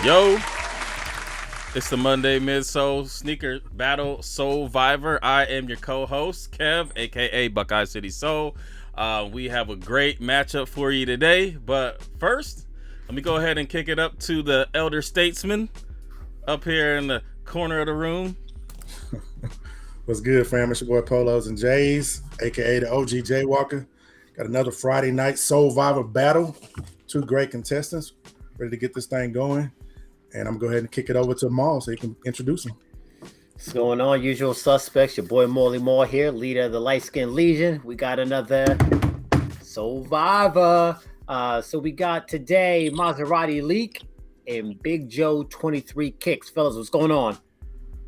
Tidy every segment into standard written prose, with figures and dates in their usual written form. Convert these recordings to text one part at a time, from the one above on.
Yo, it's the Monday Midsole Sneaker Battle Soleviver. I am your co-host, Kev, aka Buckeye City Soul. We have a great matchup for you today, but first, let me go ahead and kick it up to the elder statesman up here in the corner of the room. What's good, fam? It's your boy Polos and Jays, aka the OG Jaywalker. Got another Friday night Soleviver battle. Two great contestants ready to get this thing going. And I'm going to go ahead and kick it over to Maul so he can introduce him. What's going on? Usual suspects. Your boy Morley Moore here, leader of the Light Skin Legion. We got another Soleviver. So we got today Maserati Leak and Big Joe 23 Kicks. Fellas, what's going on?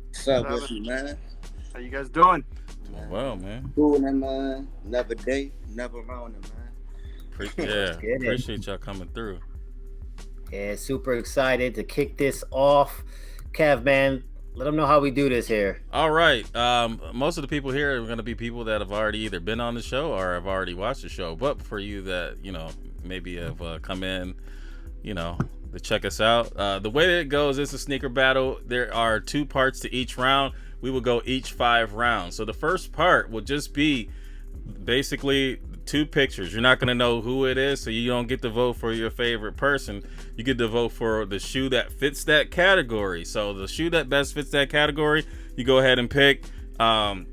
What's up with you, man? How you guys doing? Doing well, man. Cool, man. Never day, never wrong, man. Appreciate y'all coming through. Yeah, super excited to kick this off. Kev, man, let them know how we do this here. All right. Most of the people here are going to be people that have already either been on the show or have already watched the show. But for you that, maybe have come in, to check us out. The way that it goes is a sneaker battle. There are 2 parts to each round. We will go each 5 rounds. So the first part will just be basically 2 pictures. You're not going to know who it is, so you don't get to vote for your favorite person. You get to vote for the shoe that fits that category. So the shoe that best fits that category, you go ahead and pick. And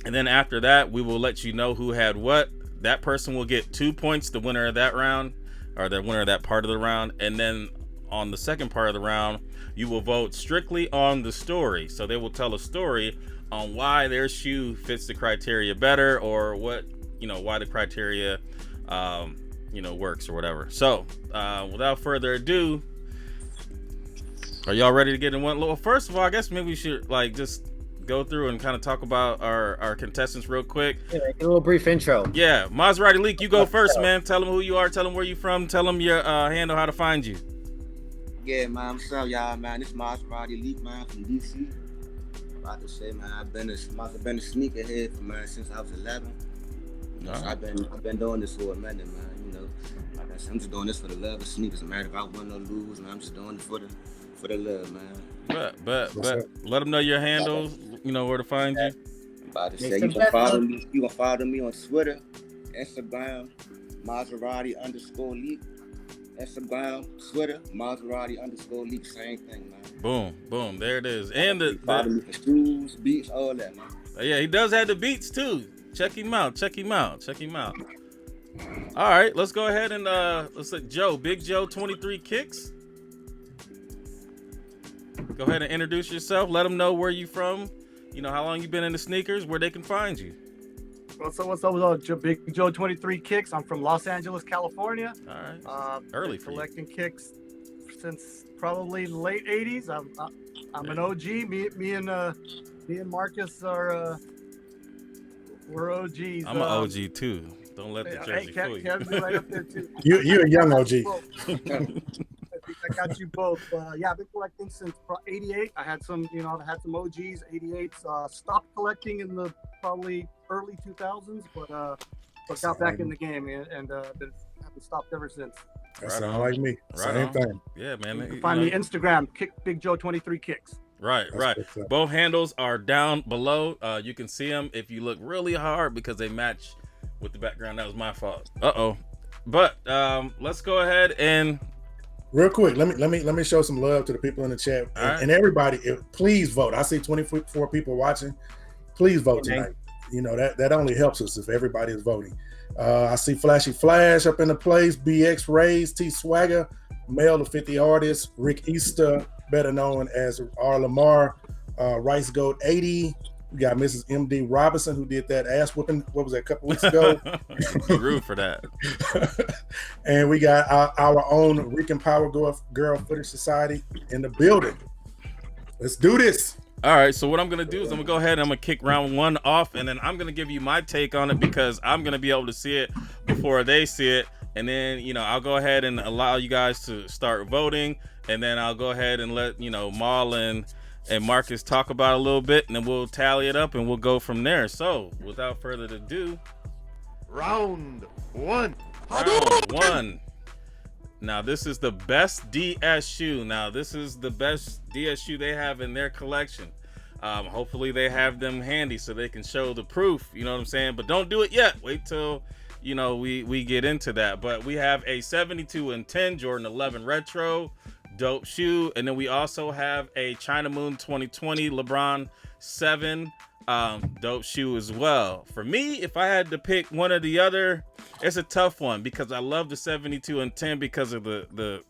then after that, we will let you know who had what. That person will get 2 points, the winner of that round, or the winner of that part of the round. And then on the second part of the round, you will vote strictly on the story. So they will tell a story on why their shoe fits the criteria better, or what, why the criteria, works or whatever. So, without further ado, are y'all ready to get in one? Well, first of all, I guess maybe we should just go through and kind of talk about our contestants real quick. Yeah, a little brief intro. Yeah, Maserati Leak, you go first, man. Tell them who you are, tell them where you from, tell them your handle, how to find you. Yeah, man. What's up, y'all, man? This Maserati Leak, man, from DC. About to say, man, I've been a sneakerhead since I was 11. So I've been doing this for a minute, man. Like I said, I'm just doing this for the love of sneakers, man. If I win or lose, man, I'm just doing it for the love, man. But let them know your handle, where to find you. About to say, you can follow me. You can follow me on Twitter, Instagram, Maserati_Leak. Instagram, Twitter, Maserati_Leak. Same thing, man. Boom, there it is. And follow me for shoes, beats, all that, man. Yeah, he does have the beats too. Check him out. All right, let's go ahead and let's let Big Joe 23 Kicks. Go ahead and introduce yourself. Let them know where you from. How long you been in the sneakers, where they can find you. What's up, Big Joe 23 Kicks. I'm from Los Angeles, California. All right. Early for collecting kicks since probably late 80s. I'm an OG. Me and Marcus are we're OGs. I'm an OG too. Don't let the jersey fool you. Kev's right up there too. You're a young OG. I got you both. I've been collecting since 88. I had some OGs, 88s. Stopped collecting in the probably early 2000s, but got back in the game and haven't stopped ever since. That sounds like me. Right Same on. thing. Yeah, man. You can find me Instagram, Big Joe 23 Kicks. Right. Both handles are down below. You can see them if you look really hard because they match with the background. That was my fault. But let's go ahead and real quick. Let me show some love to the people in the chat and everybody. Please vote. I see 24 people watching. Please vote tonight. That only helps us if everybody is voting. I see Flashy Flash up in the place. BX Rays, T Swagger, Male to 50 Artists, Rick Easter, better known as R. Lamar, Rice Goat 80. We got Mrs. MD Robinson, who did that ass whooping. What was that, a couple weeks ago? Rude for that. And we got our own Rican Power Girl Footage Society in the building. Let's do this. All right, so what I'm going to do is I'm going to go ahead and I'm going to kick round 1 off, and then I'm going to give you my take on it because I'm going to be able to see it before they see it. And then, I'll go ahead and allow you guys to start voting, and then I'll go ahead and let, Maul and Marcus talk about it a little bit, and then we'll tally it up and we'll go from there. So, without further ado, round 1. Round 1. Now, this is the best DS shoe. Now, this is the best DS shoe they have in their collection. Hopefully, they have them handy so they can show the proof. You know what I'm saying? But don't do it yet. Wait till, you know, we get into that. But we have a 72 and 10 Jordan 11 Retro. Dope shoe. And then we also have a China Moon 2020 LeBron 7. Dope shoe as well. For me, if I had to pick one or the other, it's a tough one because I love the 72 and 10 because of the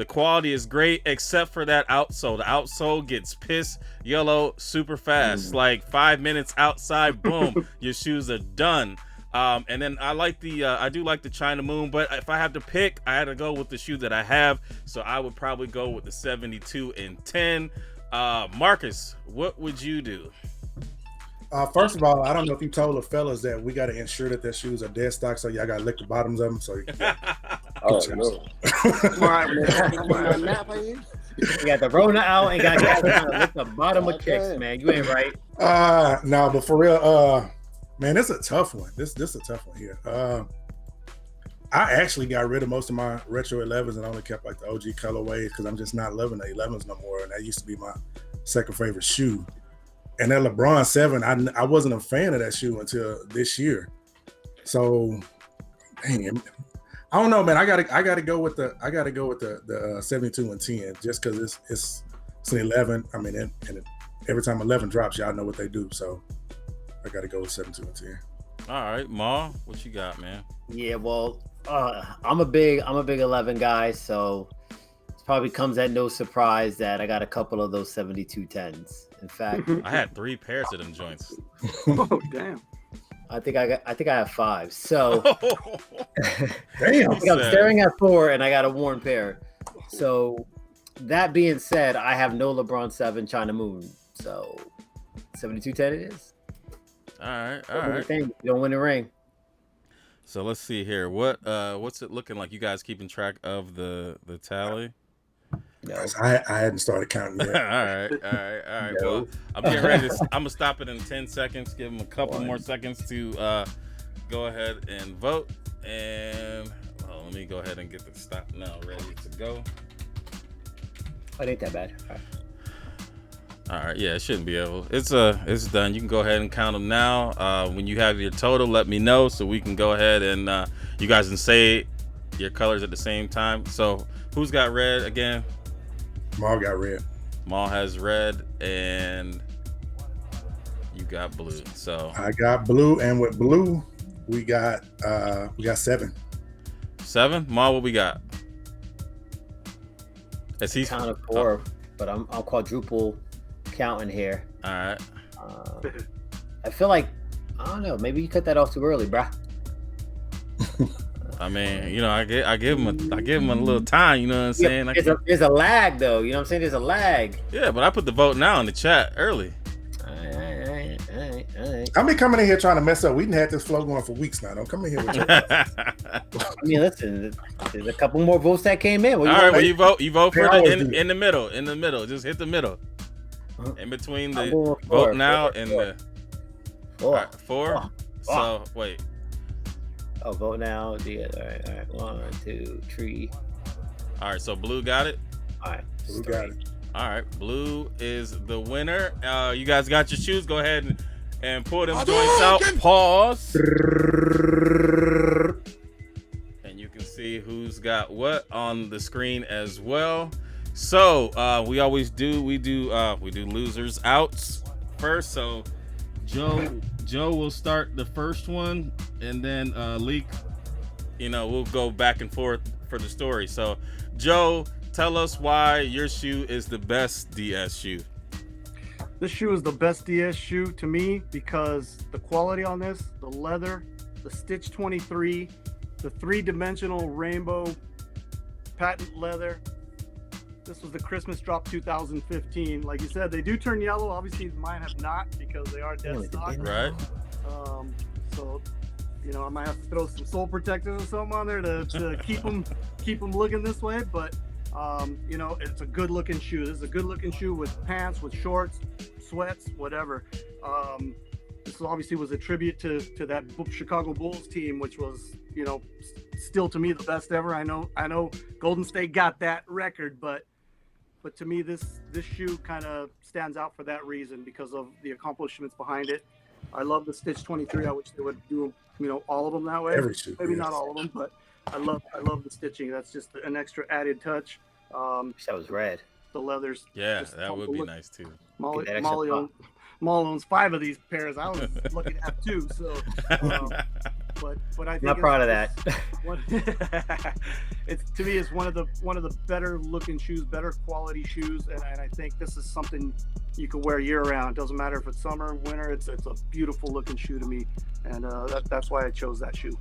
quality is great, except for that outsole. The outsole gets piss yellow super fast. Like 5 minutes outside, boom, your shoes are done. And then I do like the China Moon, but if I had to pick, I had to go with the shoe that I have. So I would probably go with the 72 and 10. Marcus, what would you do? First of all, I don't know if you told the fellas that we got to ensure that their shoes are dead stock, so y'all got to lick the bottoms of them. So you can no. You got the Rona out and got to lick the bottom of kicks, man. You ain't right. No, but for real, man, it's a tough one. This is a tough one here. I actually got rid of most of my retro 11s and only kept like the OG colorways because I'm just not loving the 11s no more, and that used to be my second favorite shoe. And that LeBron 7, I wasn't a fan of that shoe until this year. So, dang, I don't know, man. I gotta go with the 72 and 10 just because it's an 11. I mean, and every time 11 drops, y'all know what they do. So I gotta go with 72 and 10. All right, Ma, what you got, man? Yeah, well, I'm a big 11 guy, so it probably comes at no surprise that I got a couple of those 72 10s. In fact, I had 3 pairs of them joints. Oh damn! I think I have 5. So Damn, I'm staring at 4, and I got a worn pair. So that being said, I have no LeBron 7 China Moon. So 72-10 it is. All right. You don't win the ring. So let's see here. What's it looking like? You guys keeping track of the tally? No. I hadn't started counting yet. All right. No. Well, I'm getting ready. I'm gonna stop it in 10 seconds. Give them a couple more seconds to go ahead and vote. And let me go ahead and get the stop now ready to go. It ain't that bad. All right. Yeah, it shouldn't be able. It's done. You can go ahead and count them now. When you have your total, let me know so we can go ahead and you guys can say your colors at the same time. So who's got red again? Maul got red. Maul has red, and you got blue. So I got blue, and with blue, we got 7. 7. Maul, what we got? As he's counted 4, but I'm quadruple counting here. All right. I feel like I don't know. Maybe you cut that off too early, bruh. I mean, you know, I give him a little time. You know what I'm saying? There's a lag though. You know what I'm saying? There's a lag. Yeah, but I put the vote now in the chat early. All right. I've been coming in here trying to mess up. We done had this flow going for weeks now. Don't come in here with your I mean, listen, there's a couple more votes that came in. All right, well, you vote for the in the middle. In the middle. Just hit the middle. In between the vote now and the 4. Right, 4. So wait. Oh, vote now. Yeah, all right. 1, 2, 3. All right, so blue got it. All right, blue got it. All right, blue is the winner. You guys got your shoes. Go ahead and pull them joints out. Pause. And you can see who's got what on the screen as well. So we always do. We do losers outs first. So Joe will start the first one, and then Leak, we'll go back and forth for the story. So, Joe, tell us why your shoe is the best DS shoe. This shoe is the best DS shoe to me because the quality on this, the leather, the Stitch 23, the 3-dimensional rainbow patent leather. This was the Christmas drop 2015. Like you said, they do turn yellow. Obviously, mine have not because they are dead stock. Right. So, I might have to throw some sole protectors or something on there to keep them looking this way. But, it's a good looking shoe. This is a good looking shoe with pants, with shorts, sweats, whatever. This obviously was a tribute to that Chicago Bulls team, which was, still to me the best ever. I know Golden State got that record, but to me this shoe kind of stands out for that reason because of the accomplishments behind it. I love the Stitch 23. I wish they would do, all of them that way. Every shoe, maybe yes. not all of them, but I love the stitching. That's just an extra added touch. That was red. The leathers. Yeah, that would be nice too. Molly owns 5 of these pairs. I was lucky to have 2. So, but I think not proud of that. It's to me, it's one of the better looking shoes, better quality shoes, and I think this is something you can wear year round. Doesn't matter if it's summer, winter. It's a beautiful looking shoe to me, and that's why I chose that shoe.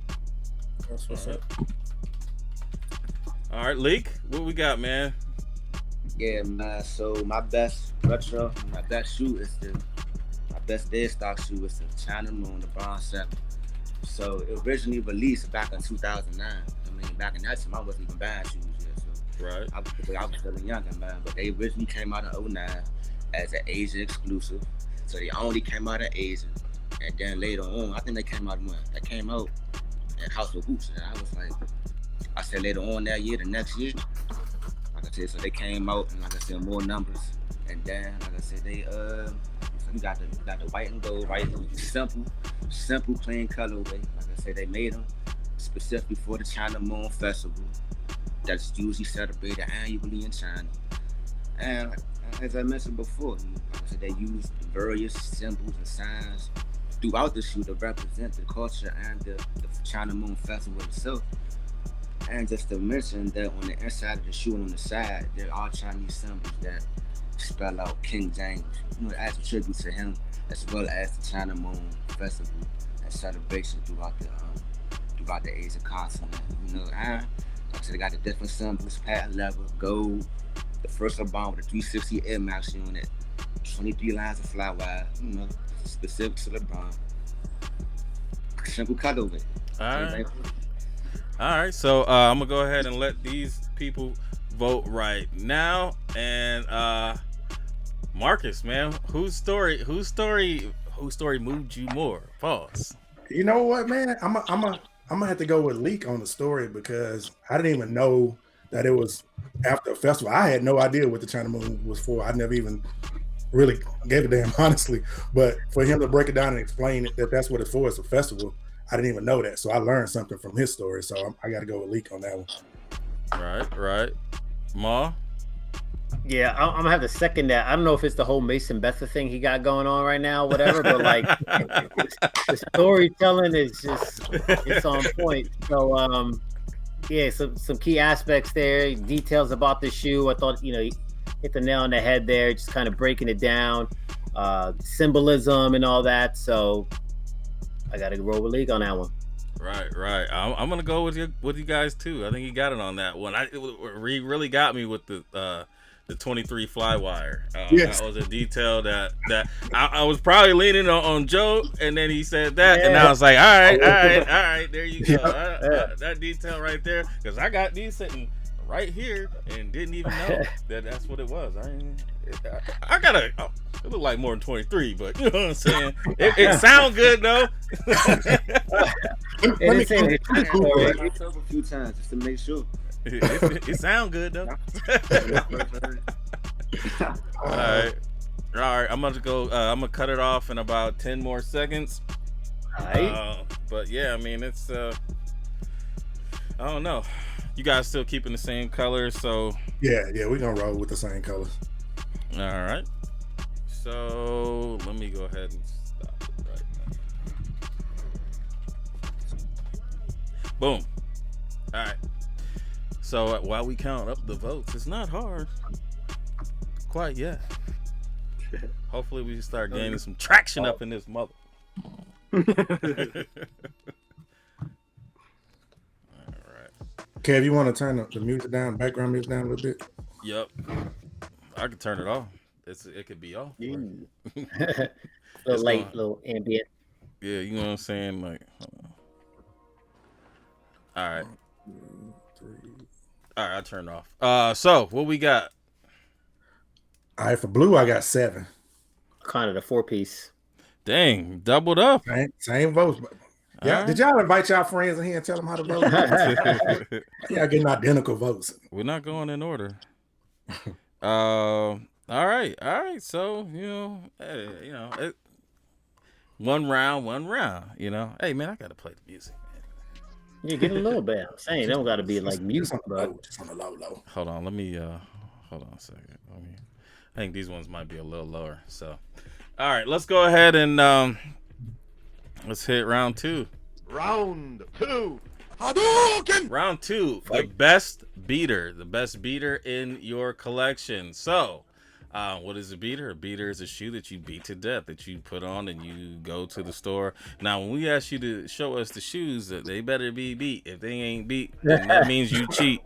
That's what's up. All right, Leak, what we got, man? Yeah, man. So my best retro, my best shoe is my best dead stock shoe is the China Moon, the Bronze 7. So it originally released back in 2009. I mean, back in that time, I wasn't even buying shoes yet. So Right. I was still a younger man, but they originally came out in 2009 as an Asian exclusive. So they only came out in Asian. And then later on, I think they came out in House of Hoops. And I was like, I said later on that year, the next year, like I said, so they came out and like I said, more numbers. And then, like I said, they we got the white and gold, right? Simple, plain colorway. Like I said, they made them specifically for the China Moon Festival. That's usually celebrated annually in China. And as I mentioned before, like I said, they use various symbols and signs throughout the shoe to represent the culture and the China Moon Festival itself. And just to mention that on the inside of the shoe and on the side, there are Chinese symbols that spell out King James, as a tribute to him, as well as the China Moon Festival and celebration throughout the Asian continent. And like I said, they got the different symbols: patent leather, gold, the first LeBron with a 360 Air Max unit, 23 lines of fly wire, specific to LeBron. Simple colorway. All right, so I'm gonna go ahead and let these people vote right now. And Marcus, man, whose story moved you more? Pause. You know what, man? I'm gonna have to go with Leak on the story because I didn't even know that it was after a festival. I had no idea what the China Moon was for. I never even really gave a damn, honestly. But for him to break it down and explain it, that's what it's for. It's a festival. I didn't even know that. So I learned something from his story. So I got to go with Leak on that one. Right. Ma? Yeah, I'm gonna have to second that. I don't know if it's the whole Mason Betha thing he got going on right now, whatever, but like the storytelling is it's on point. So yeah, some key aspects there, details about the shoe. I thought, hit the nail on the head there, just kind of breaking it down, symbolism and all that. So I gotta roll with League on that one. Right. I'm gonna go with you guys too. I think he got it on that one. He really got me with the 23 fly wire. Yes. That was a detail that I was probably leaning on Joe, and then he said that, and I was like, all right, there you go. That detail right there, because I got these sitting right here and didn't even know that's what it was. I gotta. It looked like more than 23, but you know what I'm saying. It sounds good though. Let me say myself a few times just to make sure. It sounds good though. All right. I'm gonna go. I'm gonna cut it off in about 10 more seconds. All right. But yeah, I mean, it's. I don't know. You guys still keeping the same colors, so. Yeah, we're gonna roll with the same colors. All right. So let me go ahead and stop it right now. Boom. All right. So while we count up the votes, it's not hard quite yet. Hopefully we start gaining some traction up in this mother. All right. Kev, you want to turn the music down, background music down a little bit? Yep. I could turn it off. It could be off. Little light, little ambient. Yeah, you know what I'm saying? Like, all right. All right, I turned off. So what we got? All right, for blue, I got 7. Kind of the 4-piece. Dang, doubled up. Same votes. Yeah, did y'all invite y'all friends in here and tell them how to vote? Yeah, getting identical votes. We're not going in order. All right. So one round. Hey man, I gotta play the music. Man. You get a little bit. I'm saying it don't got to be like music, but just on the low. Hold on, let me hold on a second. I think these ones might be a little lower. So, all right, let's go ahead and let's hit round 2. Round 2. Round 2. The best beater in your collection. So, what is a beater? A beater is a shoe that you beat to death, that you put on and you go to the store. Now, when we ask you to show us the shoes, that they better be beat. If they ain't beat, then that means you cheat.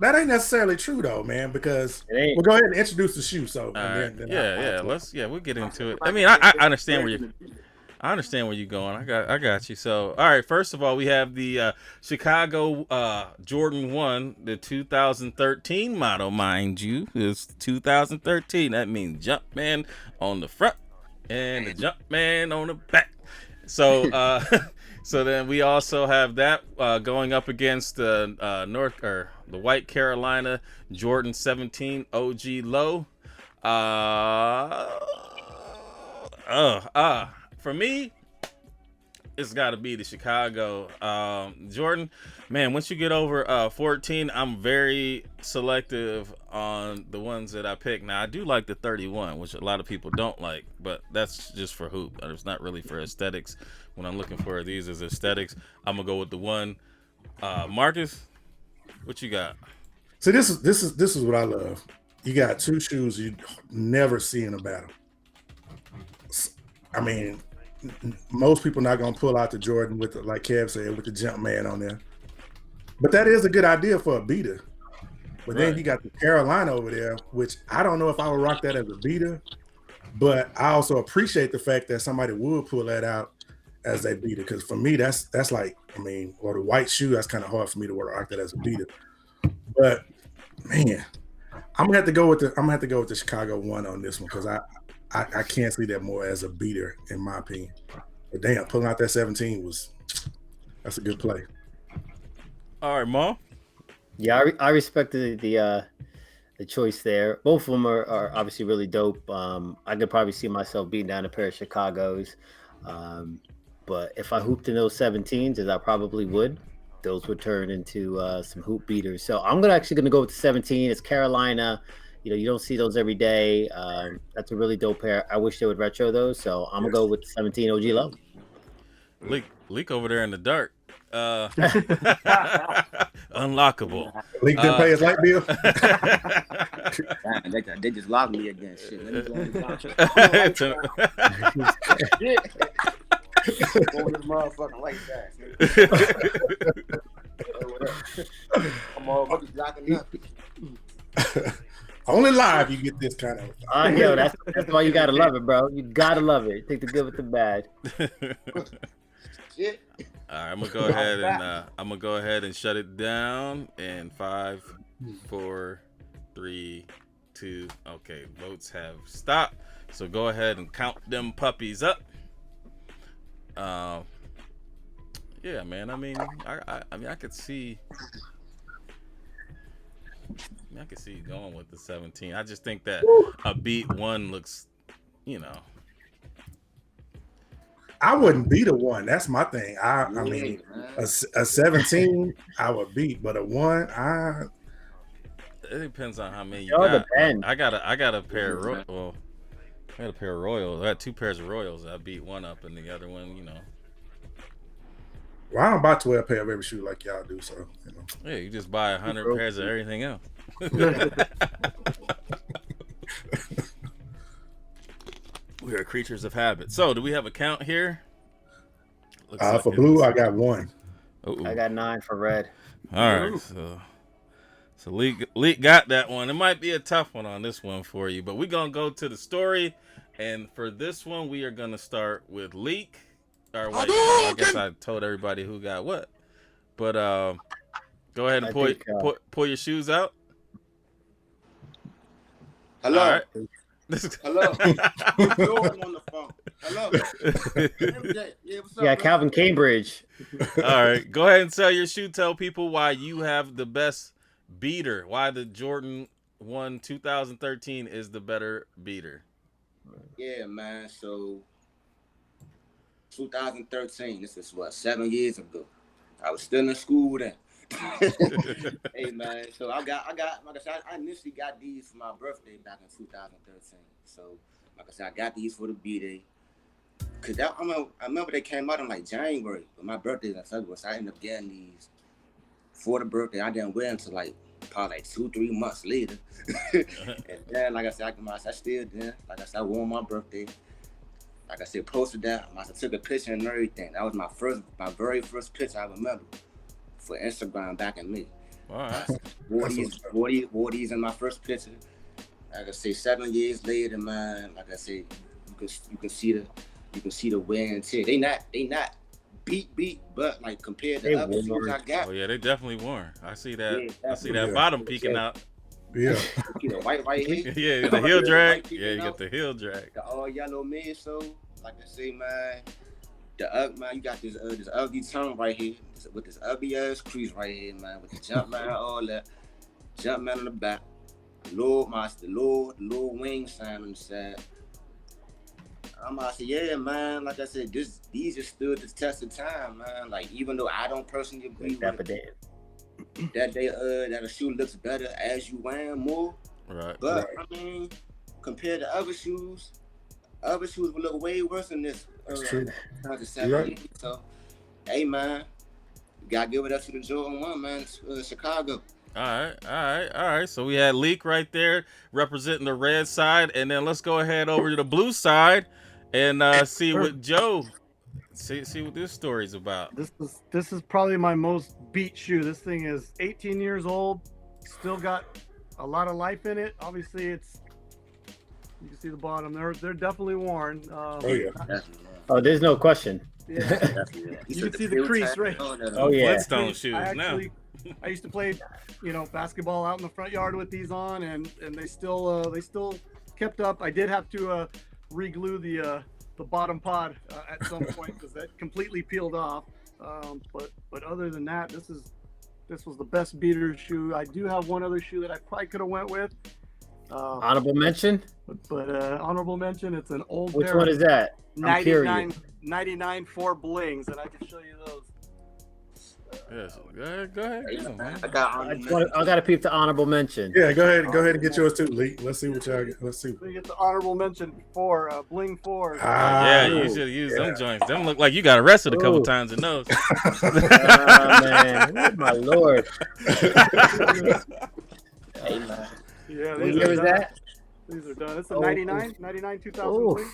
That ain't necessarily true though, man. Because we'll go ahead and introduce the shoe. So we'll get into it. I mean, I understand where you're going. I got you. So, all right. First of all, we have the Chicago Jordan 1, the 2013 model, mind you. It's 2013. That means Jumpman on the front and the Jumpman on the back. So, so then we also have that going up against the White Carolina Jordan 17 OG low. For me, it's got to be the Chicago Jordan. Man, once you get over 14, I'm very selective on the ones that I pick. Now, I do like the 31, which a lot of people don't like, but that's just for hoop. It's not really for aesthetics. When I'm looking for these as aesthetics, I'm going to go with the one. Marcus, what you got? So this is what I love. You got two shoes you never see in a battle. I mean, most people not gonna pull out the Jordan with like Kev said, with the Jumpman on there. But that is a good idea for a beater. But then you got the Carolina over there, which I don't know if I would rock that as a beater, but I also appreciate the fact that somebody would pull that out as a beater. Because for me, that's like, or the white shoe, that's kind of hard for me to rock that as a beater. But man, I'm gonna have to go with the Chicago 1 on this one because I can't see that more as a beater in my opinion. But damn, pulling out that 17 that's a good play. All right, Mom. Yeah, I respected the choice there. Both of them are obviously really dope. I could probably see myself beating down a pair of Chicago's. But if I hooped in those 17s, as I probably would, those would turn into some hoop beaters. So I'm actually gonna go with the 17. It's Carolina. You don't see those every day. That's a really dope pair. I wish they would retro those. So I'm gonna go with the 17 OG low. Leak over there in the dark. Unlockable. Leak didn't pay his light bill. They just locked me again. Shit. Let me go in the box. Going to the motherfucking light fast. I'm already locking up. Only live you get this kind of. Yo, that's why you gotta love it, bro. You gotta love it. Take the good with the bad. Shit. All right, I'm gonna go ahead and shut it down in 5, 4, 3, 2. Okay, votes have stopped. So go ahead and count them puppies up. Yeah, man. I mean, I could see. I could see you going with the 17. I just think that a beat 1 looks, I wouldn't beat a 1. That's my thing. I mean, a 17 I would beat, but a 1, it depends on how many you got. I got a pair of I had a pair of Royals. I had 2 pairs of Royals. I beat one up, and the other one, Well, I don't buy 12 pair of every shoe like y'all do, so Yeah, you just buy 100 pairs of everything else. We are creatures of habit. So, do we have a count here? For blue, I got 1. Uh-oh. I got 9 for red. All right, so Leak got that one. It might be a tough one on this one for you, but we're gonna go to the story, and for this one, we are gonna start with Leak. Or wait, I guess I told everybody who got what, but go ahead and pull your shoes out. Hello. All right. Hello. Jordan on the phone. Hello. Yeah, Calvin Cambridge. All right, go ahead and sell your shoe. Tell people why you have the best beater. Why the Jordan 1 2013 is the better beater. Yeah, man. So 2013. This is what 7 years ago. I was still in school then. Hey man, so I got like I said, I initially got these for my birthday back in 2013. So like I said, I got these for the B-Day. Cause I remember they came out in like January, but my birthday is in February, so I ended up getting these for the birthday. I didn't wear them until like probably like 2-3 months later. And then like I said, I still there. Like I said, I wore on my birthday. Like I said, posted that. I took a picture and everything. That was my very first picture I remember for Instagram back in May. All right. Wore these in my first picture. Like I say, 7 years later, man. Like I say, you can see the wear and tear. They not beat, but like compared to other shoes I got. Oh yeah, they definitely worn. I see that. Yeah, I see that bottom peeking out. Yeah. You know, white here. Yeah, the heel drag. Yeah, you got the heel drag. The all yellow midsole. Like I say, man. Man, you got this ugly tongue right here with this ugly ass crease right here, man. With the jump man, all that. Jump man on the back. The little wing sign on the side. I'm about to say, yeah, man. Like I said, these just stood the test of time, man. Like even though I don't personally agree with it, that a shoe looks better as you wear more. Right. But I mean, compared to other shoes would look way worse than this. That's true. Right. So, hey man, you gotta give it up to the Jordan 1, man. Chicago. All right. So we had Leak right there representing the red side, and then let's go ahead over to the blue side and see what Joe, see what this story's about. This is probably my most beat shoe. This thing is 18 years old, still got a lot of life in it. Obviously, you can see the bottom. They're definitely worn. Oh yeah. Oh, there's no question. Yeah. You can see the crease, right? Oh yeah. Flintstone shoes now. I used to play, basketball out in the front yard with these on, and they still kept up. I did have to re-glue the bottom pod at some point because that completely peeled off. But other than that, this was the best beater shoe. I do have one other shoe that I probably could have went with. Honorable mention. But honorable mention. It's an old. Which one is that? 99 4 blings, and I can show you those. Yes. Go ahead. I got to peep the honorable mention. Yeah, go ahead and get yours too, Lee. Let's see what y'all get. Let's see. We get the honorable mention for bling 4. Yeah, you should use them joints. Them look like you got arrested a couple times in those. Man, oh, my lord. Hey, man. Yeah, what year was that? These are done. It's a 99 2000.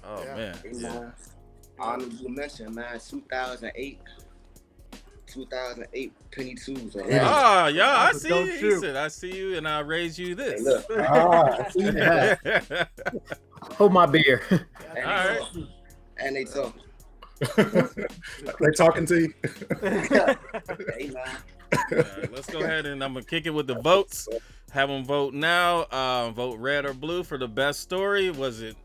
Oh yeah. Man. Honorable mention, man. 2008 penny twos. Ah, yeah, I see you. He said, I see you, and I raise you this. Hey, look. I see that. Hold my beer. All right. And they talk. They talking to you. Hey, man. All right, let's go ahead and I'm gonna kick it with the votes. Have them vote now. Vote red or blue for the best story. Was it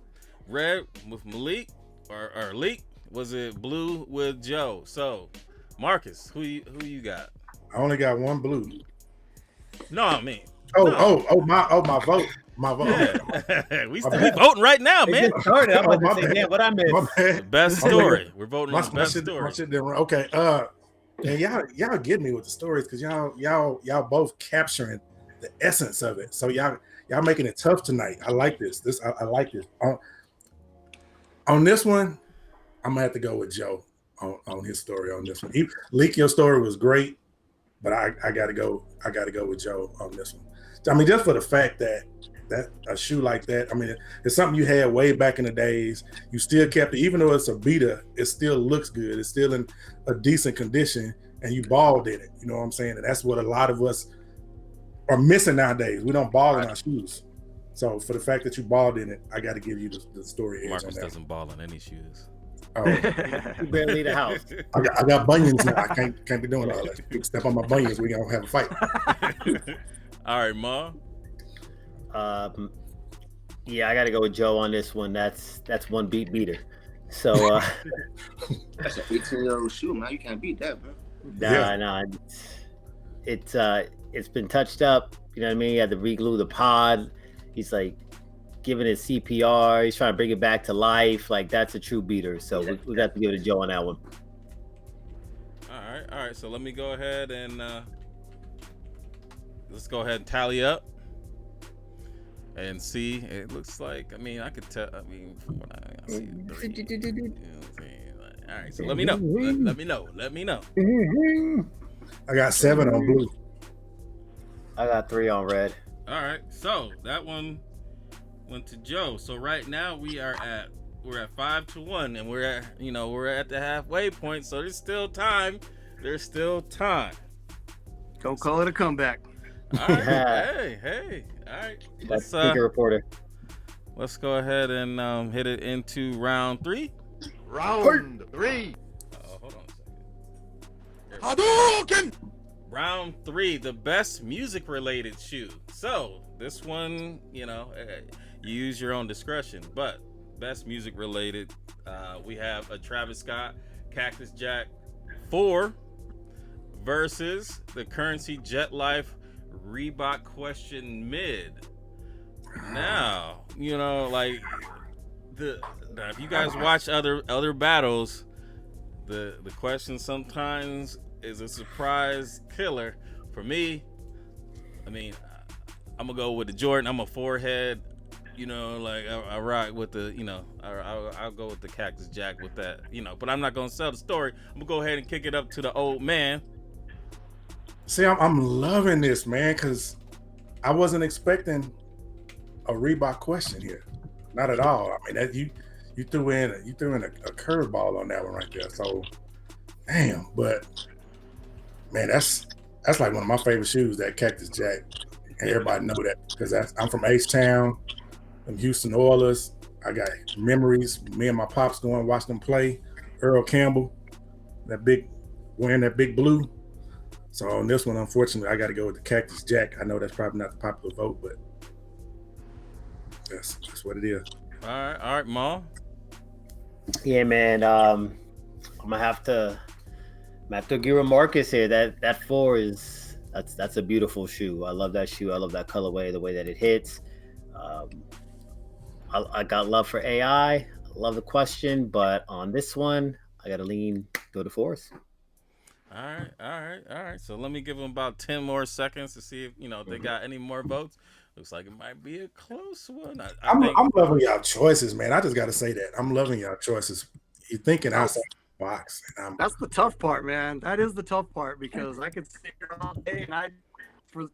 red with Malik or Leak? Was it blue with Joe? So, Marcus, who you got? I only got one blue. No, I mean. My vote. Yeah. we voting right now, man. Started. I'm about to say, man, what I missed. The best story. We're voting on the best story. Okay. And y'all get me with the stories because y'all both capturing the essence of it. So y'all making it tough tonight. I like this. I like this. On this one, I'm gonna have to go with Joe on his story on this one. Leak, your story was great, but I gotta go with Joe on this one. I mean, just for the fact that a shoe like that, I mean, it's something you had way back in the days. You still kept it, even though it's a beater, it still looks good. It's still in a decent condition, and you balled in it. You know what I'm saying? And that's what a lot of us are missing nowadays. We don't ball in our shoes. So for the fact that you balled in it, I got to give you the story. Marcus doesn't ball in any shoes. Oh. You barely leave the house. I got bunions now. I can't be doing all that. You step on my bunions, we gonna have a fight. All right, Ma. Yeah, I got to go with Joe on this one. That's one beater. So That's an 18-year-old shoe, man. You can't beat that, bro. nah. It's been touched up. You know what I mean? He had to reglue the pod. He's like giving it CPR. He's trying to bring it back to life. Like that's a true beater. So we got to give it to Joe on that one. All right. So let me go ahead and let's go ahead and tally up and see. It looks like, I mean, I could tell. I mean, from what I see, 3. You know what I'm saying? Like, all right. So let me know. Let me know. I got 7 on blue. I got 3 on red. All right. So that one went to Joe. So right now we're at 5-1, and we're at the halfway point. So there's still time. Don't call it a comeback. All right. Hey. All right. That's reporter. Let's go ahead and hit it into round 3. Round 3. Hold on a second. Hadouken! Round 3, the best music-related shoe. So this one, you use your own discretion, but best music-related, we have a Travis Scott Cactus Jack 4 versus the Currency Jet Life Reebok Question Mid. Now, like if you guys watch other battles, the question sometimes is a surprise killer. For me, I mean, I'm gonna go with the Jordan. I'm a forehead, like I rock with the, I'll go with the Cactus Jack with that, but I'm not gonna sell the story. I'm gonna go ahead and kick it up to the old man. See, I'm loving this, man, because I wasn't expecting a Reebok question here. Not at all. I mean, that you threw in a curveball on that one right there. So, damn. But man, that's like one of my favorite shoes, that Cactus Jack, and everybody know that because I'm from H-Town, from Houston Oilers. I got memories. Me and my pops going watch them play. Earl Campbell, wearing that big blue. So on this one, unfortunately, I got to go with the Cactus Jack. I know that's probably not the popular vote, but that's what it is. All right, Ma. Yeah, man. I'm gonna have to agree with Marcus here. That 4 that's a beautiful shoe. I love that shoe. I love that colorway, the way that it hits. I got love for AI. I love the question, but on this one, I gotta go to 4s. All right. So let me give them about 10 more seconds to see if they got any more votes. Looks like it might be a close one. I'm loving y'all choices, man. I just got to say that I'm loving y'all choices. You're thinking outside the box. That's the tough part, man. That is the tough part because I could sit here all day and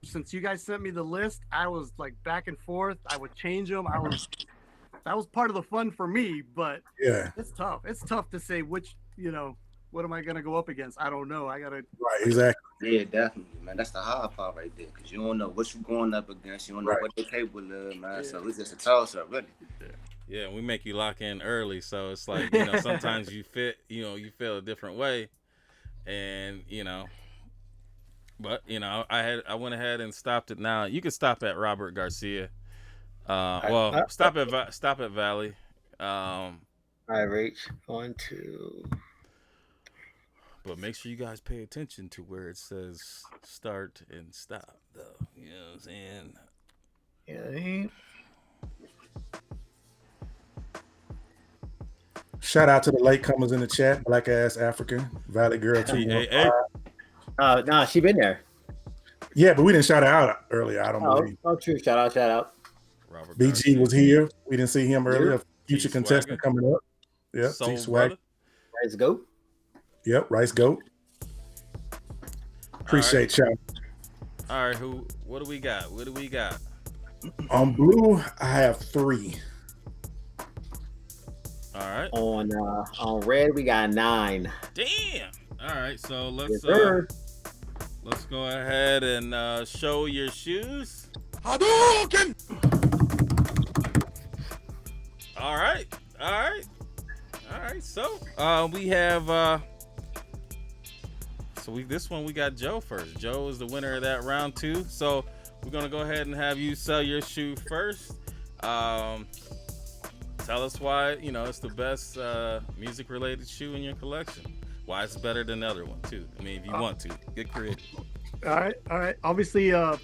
since you guys sent me the list, I was like back and forth. I would change them. That was part of the fun for me, but yeah, it's tough. It's tough to say which, what am I gonna go up against? I don't know. I gotta. Right, exactly. Yeah, definitely, man. That's the hard part right there, because you don't know what you're going up against. You don't know what they're capable of, man. Yeah. So it's just a toss-up, really. Yeah, we make you lock in early, so it's like sometimes you feel a different way, and but I went ahead and stopped it. Now you can stop at Robert Garcia. Stop at Valley. All right, Rach. 1, 2. But make sure you guys pay attention to where it says start and stop, though. You know what I'm saying? Yeah. Shout out to the latecomers in the chat. Black Ass African, Valley Girl 215. Nah, she been there. Yeah, but we didn't shout her out earlier. I don't believe. Oh, true. Shout out. Robert BG Garcia was here. We didn't see him earlier. Future contestant coming up. Yep. T-Swag. Let's go. Yep, Rice Goat. Appreciate y'all. All right, what do we got? On blue, I have 3. All right. On red, we got 9. Damn. All right, so let's go ahead and show your shoes. Hadouken! All right. So we have this one we got Joe first. Joe is the winner of that round 2. So we're gonna go ahead and have you sell your shoe first. Tell tell us why, it's the best music-related shoe in your collection. Why it's better than the other one, too. I mean, if you want to, get creative. All right. Obviously, the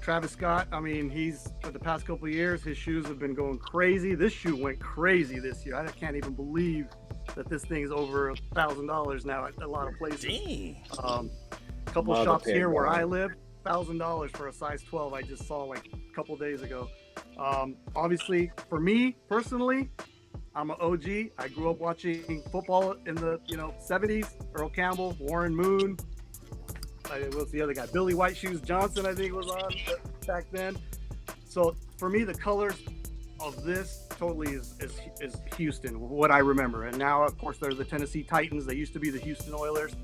Travis Scott, I mean, he's, for the past couple of years, his shoes have been going crazy. This shoe went crazy this year. I can't even believe that this thing is over $1,000 now at a lot of places. Dang. A couple shops here where I live, $1,000 for a size 12. I just saw like a couple days ago. Obviously, for me personally, I'm an OG. I grew up watching football in the 70s. Earl Campbell, Warren Moon. What's the other guy? Billy White Shoes Johnson, I think, was on back then. So for me, the colors of this totally is Houston, what I remember. And now, of course, they're the Tennessee Titans. They used to be the Houston Oilers.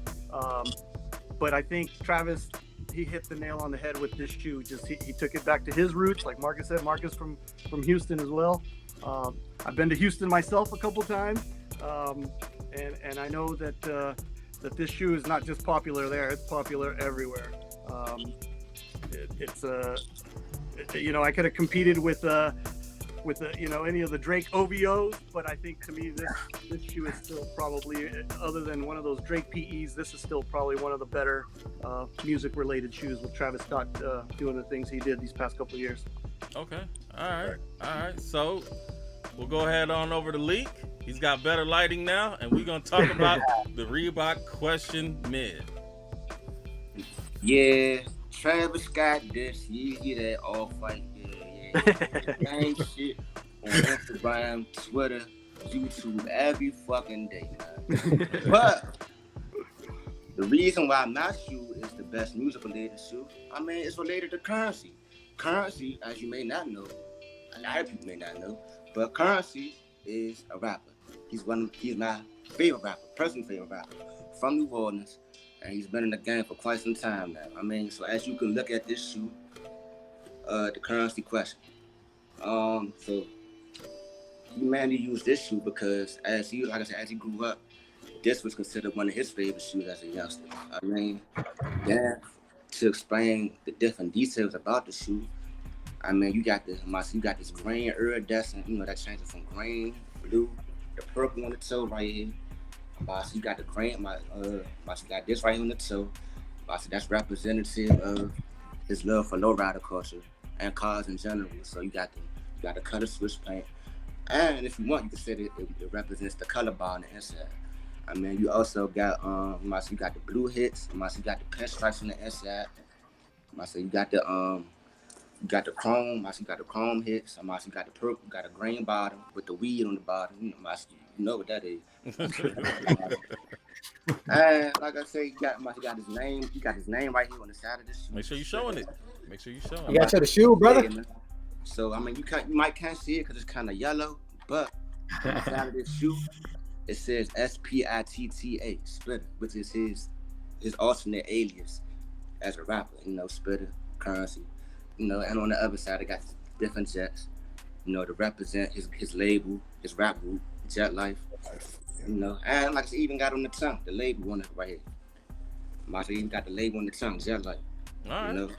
But I think Travis, he hit the nail on the head with this shoe. Just he took it back to his roots, like Marcus said. Marcus from Houston as well. I've been to Houston myself a couple times, and I know that that this shoe is not just popular there; it's popular everywhere. I could have competed with any of the Drake OVOs, but I think to me this shoe is still probably, other than one of those Drake PEs, this is still probably one of the better music-related shoes with Travis Scott doing the things he did these past couple of years. Okay, all right. So we'll go ahead on over to Leak. He's got better lighting now, and we're gonna talk about the Reebok question mid. Yeah, Travis Scott this, Yeezy that, Off-White. Same shit on Instagram, Twitter, YouTube every fucking day, man. But the reason why my shoe is the best music-related shoe, I mean, it's related to Currency. Currency, as you may not know, a lot of people may not know, but Currency is a rapper. He's my favorite rapper, personal favorite rapper from New Orleans, and he's been in the game for quite some time now. I mean, so as you can look at this shoe, the Currency question. So he mainly used this shoe because as he grew up, this was considered one of his favorite shoes as a youngster. I mean, then to explain the different details about the shoe, I mean, you got this green iridescent, that changes from green, blue, the purple on the toe right here. So you got the green, you got this right here on the toe. So that's representative of his love for lowrider culture and cars in general. So you got the color switch paint, and if you want, you can say that it represents the color bar on the inside. I mean, you also got you got the blue hits, you got the pinstripes on the inside. So you got the chrome, you got the chrome hits. You got the purple, you got a green bottom with the weed on the bottom. You know what that is. And like I say, you got his name. You got his name right here on the side of this shoe. Make sure you're showing it. You got to show the shoe, brother. Yeah, so I mean, you might can't see it because it's kind of yellow, but on the side of this shoe, it says SPITTA, Splitter, which is his alternate alias as a rapper. Splitter, Currency. And on the other side, it got different jets. To represent his label, his rap group, Jet Life. And like I said, even got on the tongue, the label on it right here. I even got the label on the tongue, Jet Life. All right.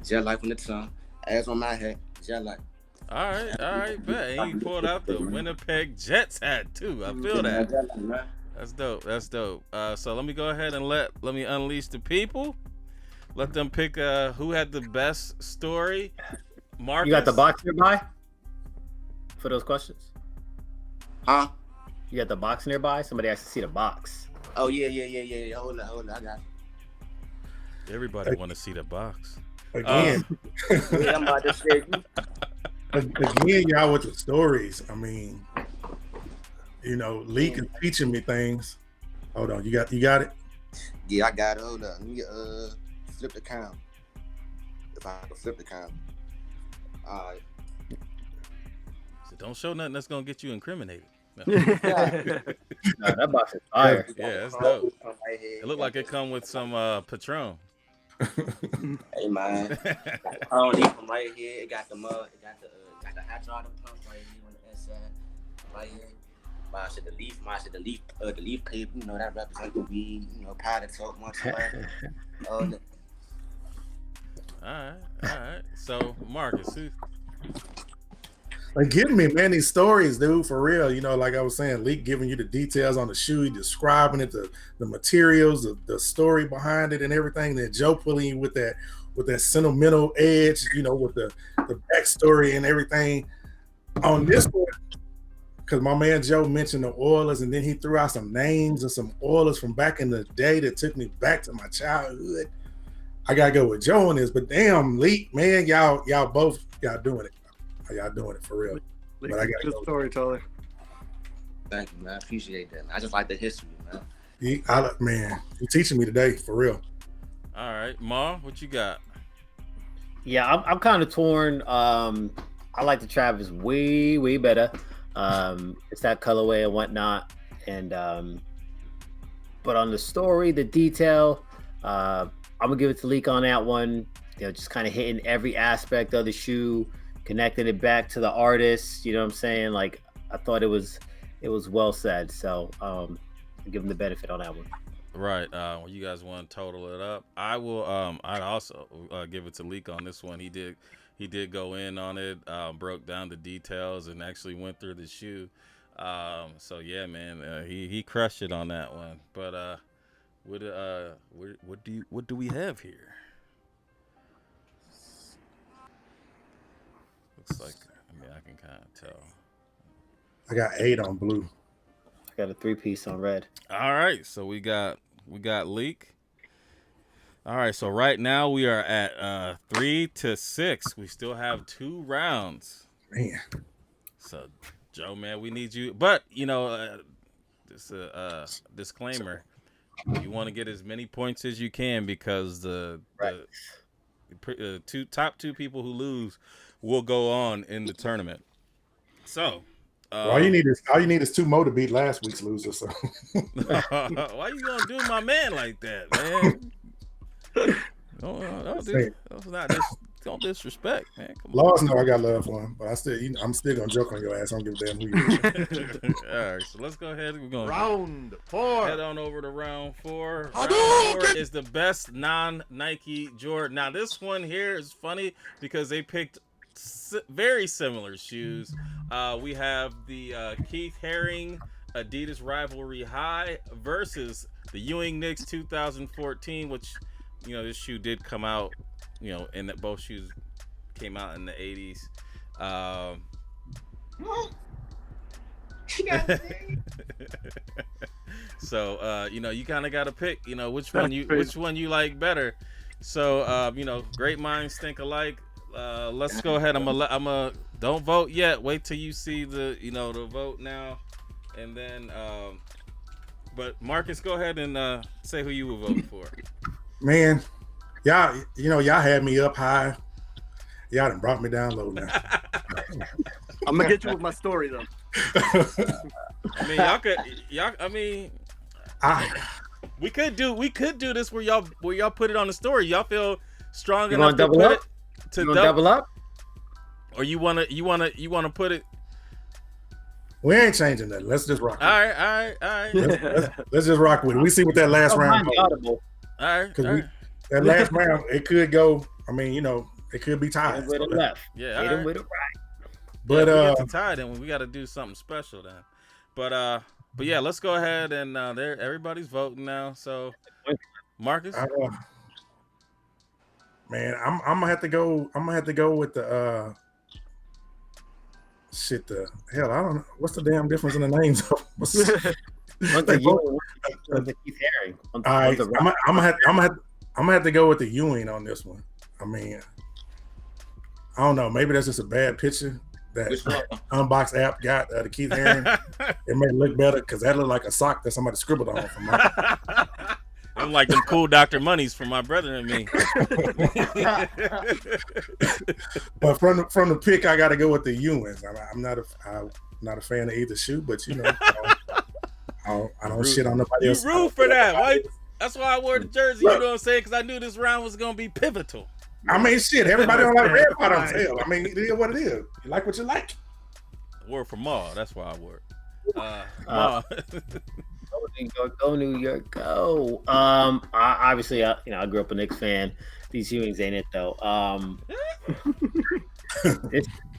Jet Life on the tongue, as on my head, Jet Life. All right, bet. And you pulled out the Winnipeg Jets hat too. I feel that. That's dope. So let me go ahead and let me unleash the people. Let them pick who had the best story. Marcus. You got the box nearby for those questions? Huh? You got the box nearby? Somebody has to see the box. Oh yeah. Hold on, I got it. Everybody want to see the box. Again, I'm about to say. Again, y'all with the stories. I mean, Leak is teaching me things. Hold on, you got it? Yeah, I got it. Hold on. Let me flip the count. If I can flip the count. All right. So don't show nothing that's gonna get you incriminated. No. That box is fire. Yeah, that's dope. It looked like it come with some Patron. Hey man, I don't need them right here. It got the mud. It got the hot water pump right here on the inside. Right here. The leaf paper. That represents the weed. Powder talk, much more. All right. So Marcus, who? Like, give me, man, these stories, dude, for real. You know, like I was saying, Leak giving you the details on the shoe, describing it, the materials, the story behind it, and everything. Then Joe pulling you with that sentimental edge, you know, with the backstory and everything. On this one, because my man Joe mentioned the Oilers, and then he threw out some names of some Oilers from back in the day that took me back to my childhood. I gotta go with Joe on this, but damn, Leak, man, y'all doing it. Y'all doing it for real. Leak, But I gotta good go. storyteller. Thank you, man. I appreciate that. I just like the history, man. Man, you're teaching me today, for real. All right, Ma, what you got? Yeah, I'm kind of torn. I like the Travis way better. It's that colorway and whatnot, and but on the story, the detail, I'm gonna give it to Leak on that one. You know, just kind of hitting every aspect of the shoe, connecting it back to the artist. You know what I'm saying? Like, I thought it was well said. So I'll give him the benefit on that one. Right. You guys want to total it up? I will. I'd also give it to Leak on this one. He did go in on it, broke down the details, and actually went through the shoe. So yeah, man, he crushed it on that one. But what do we have here? Looks like, I can kind of tell. I got 8 on blue. I got a 3-piece on red. All right, so we got Leak. All right, so right now we are at 3-6. We still have 2 rounds. Man. So, Joe, man, we need you. But, you know, this disclaimer. You want to get as many points as you can, because the top 2 people who lose will go on in the tournament. So, all you need is 2 more to beat last week's loser. So why you gonna do my man like that, man? Don't disrespect, man. Come on. Laws know I got love for him, but I'm still gonna joke on your ass. I don't give a damn who you are. All right, so let's go ahead. We're going Round 4. head on over to round 4. Round 4 is the best non-Nike Jordan. Now this one here is funny because they picked very similar shoes. We have the Keith Haring Adidas Rivalry High versus the Ewing Knicks 2014, which, you know, this shoe did come out, you know, and that both shoes came out in the 80s. So you know, you kind of got to pick, you know, which one you like better. So you know, great minds think alike. Let's go ahead. I'm a don't vote yet. Wait till you see the vote now, and then but Marcus, go ahead and say who you will vote for. Man, y'all had me up high. Y'all done brought me down low now. I'm gonna get you with my story though. We could do this where y'all put it on the story. Y'all feel strong You enough want to to double put up? it to You want to double up? or you wanna put it. We ain't changing that. Let's just rock. All right. Let's just rock with it. We see what that last round. Audible. All right. That last round, it could go. I mean, you know, it could be tied. With the left. Yeah. Hit him with it right. But if we get to tie, then we got to do something special then. But yeah, let's go ahead and everybody's voting now. So, Marcus, man, I'm gonna have to go. I'm gonna have to go with the shit. The hell, I don't know. What's the damn difference in the names of the Keith Haring. All right, I'm gonna have to go with the Ewing on this one. I mean, I don't know. Maybe that's just a bad picture that Unbox app got the Keith Haring. It may look better because that looked like a sock that somebody scribbled on. I'm like them cool Dr. Monies for my brother and me. But from the pick, I got to go with the Ewings. I'm not a fan of either shoe, but you know, I don't shit on nobody else. You root for that, right? That's why I wore the jersey. You know what I'm saying? Because I knew this round was gonna be pivotal. I mean, shit. Everybody don't like red bottoms. Hell, I mean, it is what it is. You like what you like. I wore it for Ma. That's why I wore it. Ma. Go New York, go. Obviously, I grew up a Knicks fan. These Ewings ain't it though.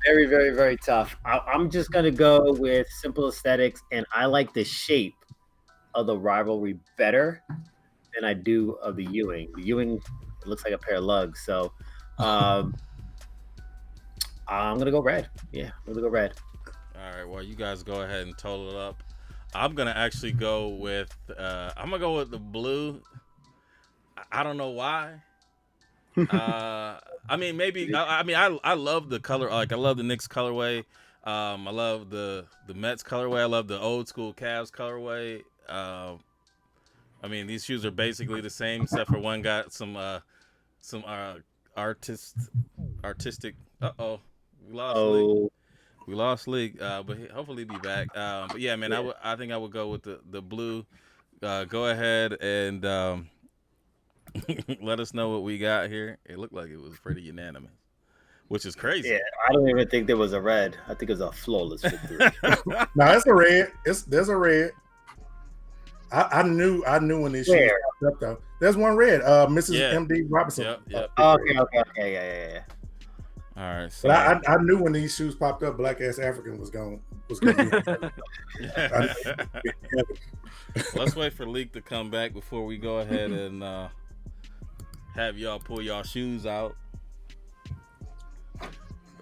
very, very, very tough. I'm just gonna go with simple aesthetics, and I like the shape of the rivalry better than I do of the Ewing. The Ewing it looks like a pair of lugs, so I'm gonna go red. Yeah, I'm gonna go red. All right, well, you guys go ahead and total it up. I'm gonna actually go with the blue. I don't know why. I mean, maybe. I love the color. Like, I love the Knicks colorway. I love the Mets colorway. I love the old school Cavs colorway. I mean, these shoes are basically the same, except for one got some artistic. We lost league. We lost league, but hopefully be back. But yeah, man, I think I would go with the blue. Go ahead and let us know what we got here. It looked like it was pretty unanimous, which is crazy. Yeah, I don't even think there was a red. I think it was a flawless victory. No, it's a red. There's a red. I knew when these shoes popped up though. There's one red. Mrs. MD Robinson. Yep. Okay. Yeah. All right. So but I knew when these shoes popped up, Black Ass African was going to be. Let's wait for Leak to come back before we go ahead and have y'all pull y'all shoes out.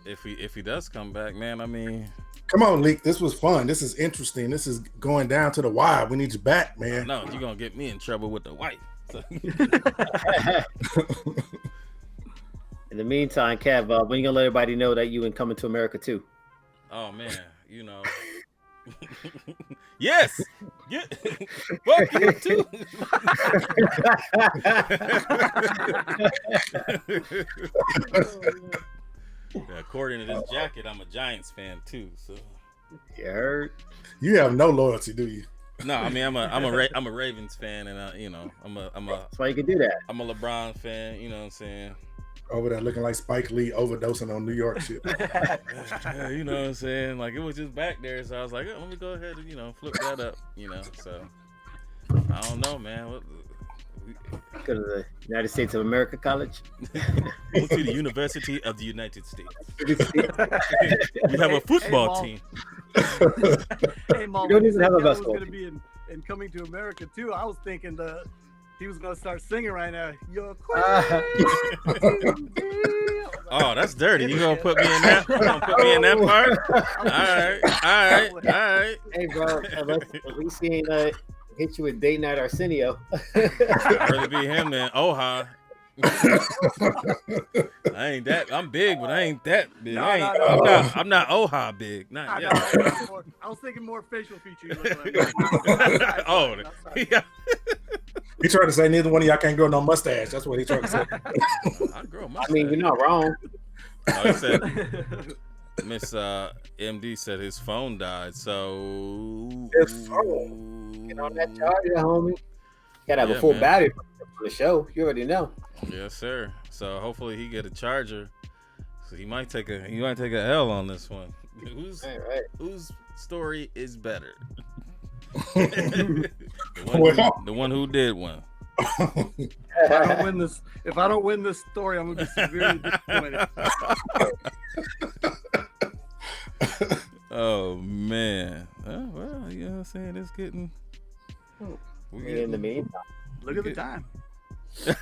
If he does come back, man, I mean, come on, Leak. This was fun. This is interesting. This is going down to the wire. We need you back, man. No, you're gonna get me in trouble with the wife. In the meantime, Kev, when you gonna let everybody know that you in Coming to America too? Oh man, you know. Yes. Yeah. Fuck you too. Yeah, according to this jacket, I'm a Giants fan too. So you heard? You have no loyalty, do you? No, I mean I'm a Ravens fan, and you know I'm a. That's why you can do that. I'm a LeBron fan. You know what I'm saying? Over there looking like Spike Lee overdosing on New York shit. Yeah, you know what I'm saying? Like, it was just back there, so I was like, oh, let me go ahead and flip that up. So I don't know, man. Go to the United States of America College. Go to the University of the United States. We have a football team. Hey, Mom, you don't even have a basketball was going to be in Coming to America too. I was thinking he was going to start singing right now. You're queen. Oh, that's dirty. You gonna put me in that? You gonna put me in that part? All right. Hey, bro, at least he ain't hit you with Date Night Arsenio. I'd rather be him than Oha. I ain't that. I'm big, but I ain't that big. No. I'm not Oha big. Not yet. I was thinking more facial features. Oh, yeah. He tried to say neither one of y'all can't grow no mustache. That's what he tried to say. I grow a mustache. I mean, you're not wrong. Oh, he said Miss MD said his phone died. So his phone. Get on that charger, homie. Gotta have a full battery for the show. You already know. Yes, sir. So hopefully he get a charger. So he might take a L on this one. Whose story is better? The one who did one. If I don't win this story, I'm gonna be severely disappointed. Oh man. Well, you know what I'm saying? It's getting. In the meantime, look at the time. You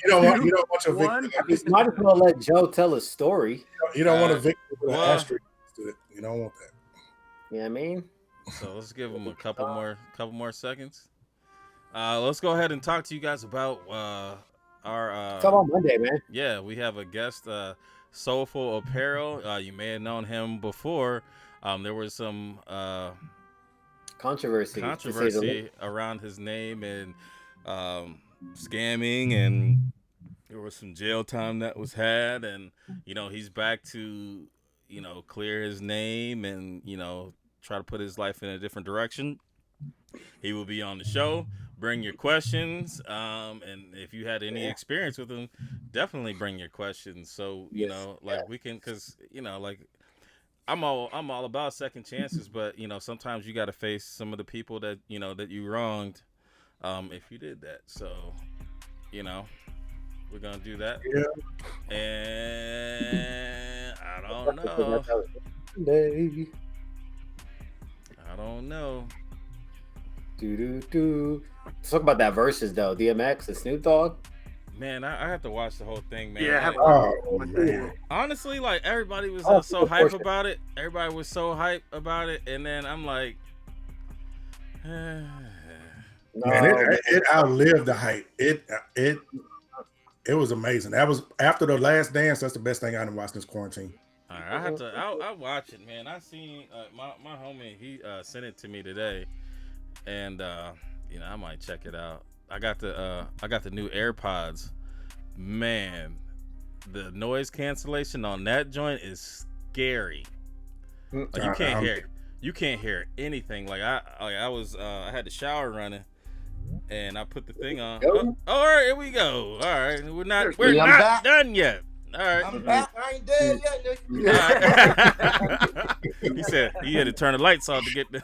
don't want your victory. You might as well let Joe tell a story. You don't want a victory with an asterisk to it. You don't want that. You know what I mean? So let's give them a couple more seconds. Let's go ahead and talk to you guys about our. Come on Monday, man. Yeah, we have a guest, Soulful Apparel. You may have known him before. There was some controversy around his name and scamming, and there was some jail time that was had, and he's back to clear his name and try to put his life in a different direction. He will be on the show. Bring your questions, and if you had any experience with him, definitely bring your questions. So we can, because I'm all about second chances, but sometimes you got to face some of the people that that you wronged, if you did that. So We're gonna do that. Yeah. And I don't know. I don't know. Let's talk about that versus though. DMX and Snoop Dogg. Man, I have to watch the whole thing, man. Yeah. Oh man. Honestly, like everybody was so of hype course. about it. Everybody was so hype about it, and then I'm like, Man, it outlived the hype. It was amazing. That was after The Last Dance. That's the best thing I done watched this quarantine. all right, I have to. I'll watch it, man. I seen my homie. He sent it to me today, and you know I might check it out. I got the new AirPods. Man, the noise cancellation on that joint is scary. Like you can't hear anything. Like I had the shower running, and I put the thing on. Oh, all right, here we go. All right, we're not done yet. All right, I'm back. I ain't dead yet. Right. He said he had to turn the lights off to get the.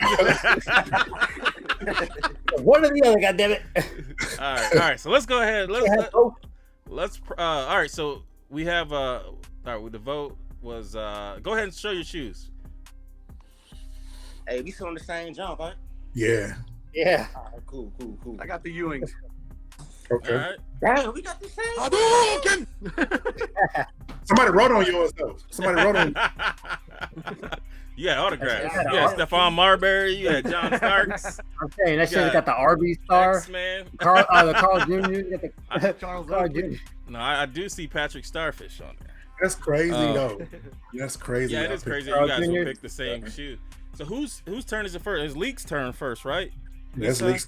One or the other, goddammit. All right. So let's go ahead. Let's. All right. So we have. All right. The vote was. Go ahead and show your shoes. Hey, we still on the same jump, right? Yeah. Yeah. All right, cool. I got the Ewings. Okay. All right. Damn, we got the same. Somebody wrote on yours though. Somebody wrote on. You had autographs. You had Stephon Marbury. You had John Starks. I'm saying that shit got the Arby's star. X-Man. The Carl Jr. You got the Charles Carl Oakley. Jr. No, I do see Patrick Starfish on there. That's crazy though. That's crazy. Yeah, it is crazy. You guys will pick the same shoe. So whose turn is it first? It's Leak's turn first, right? That's Leak's.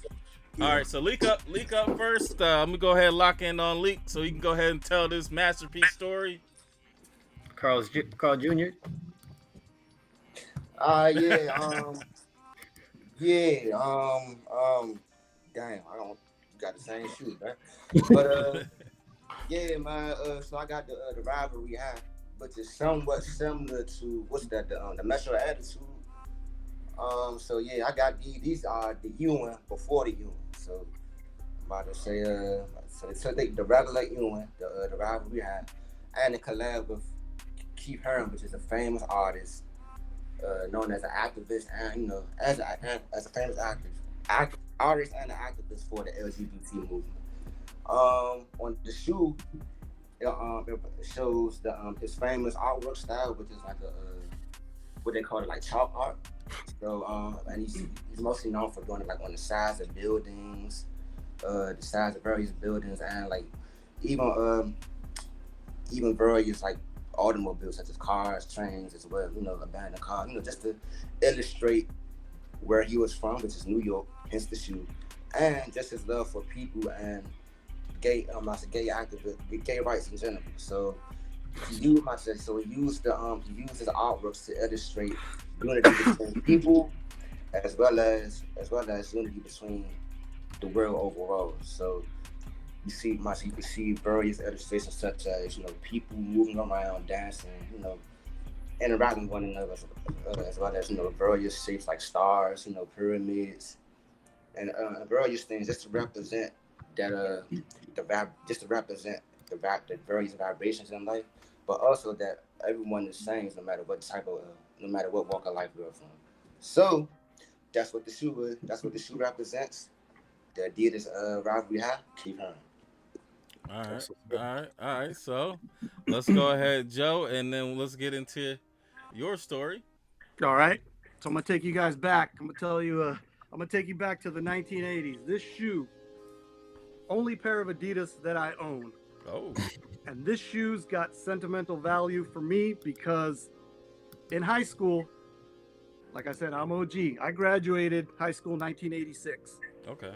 All right, so Leak up first. I'm gonna go ahead and lock in on Leak, so he can go ahead and tell this masterpiece story. Carl Jr. Yeah. Damn, I don't got the same shoe, right? But yeah, man. So I got the rivalry high, which is somewhat similar to the Metro Attitude. So yeah, I got these are the Ewing before the Ewing. So I'm about to say so they took the regular Ewing, the rivalry high, and the collab with Keith Herman, which is a famous artist, known as an activist, and as a famous artist and an activist for the LGBT movement. On the shoe, it shows his famous artwork style, which is like what they call it, like chalk art. So and he's mostly known for doing it like on the sides of buildings, the sides of various buildings, and like even various like automobiles such as cars, trains, as well, abandoned cars, just to illustrate where he was from, which is New York, hence the shoe, and just his love for people and gay activists, gay rights in general. So he used his artworks to illustrate unity between people, as well as unity between the world overall. So you can see various illustrations such as people moving around, dancing, interacting with one another, as well as various shapes like stars, pyramids, and various things just to represent that the various vibrations in life, but also that everyone is the same no matter what walk of life we're from. So that's what the shoe is. That's what the shoe represents. The Adidas rivalry high. Keep her. All right. So let's go ahead, Joe, and then let's get into your story. All right. So I'm gonna take you guys back. I'm gonna take you back to the 1980s. This shoe, only pair of Adidas that I own. Oh. And this shoe's got sentimental value for me because in high school, like I said, I'm OG. I graduated high school 1986. Okay.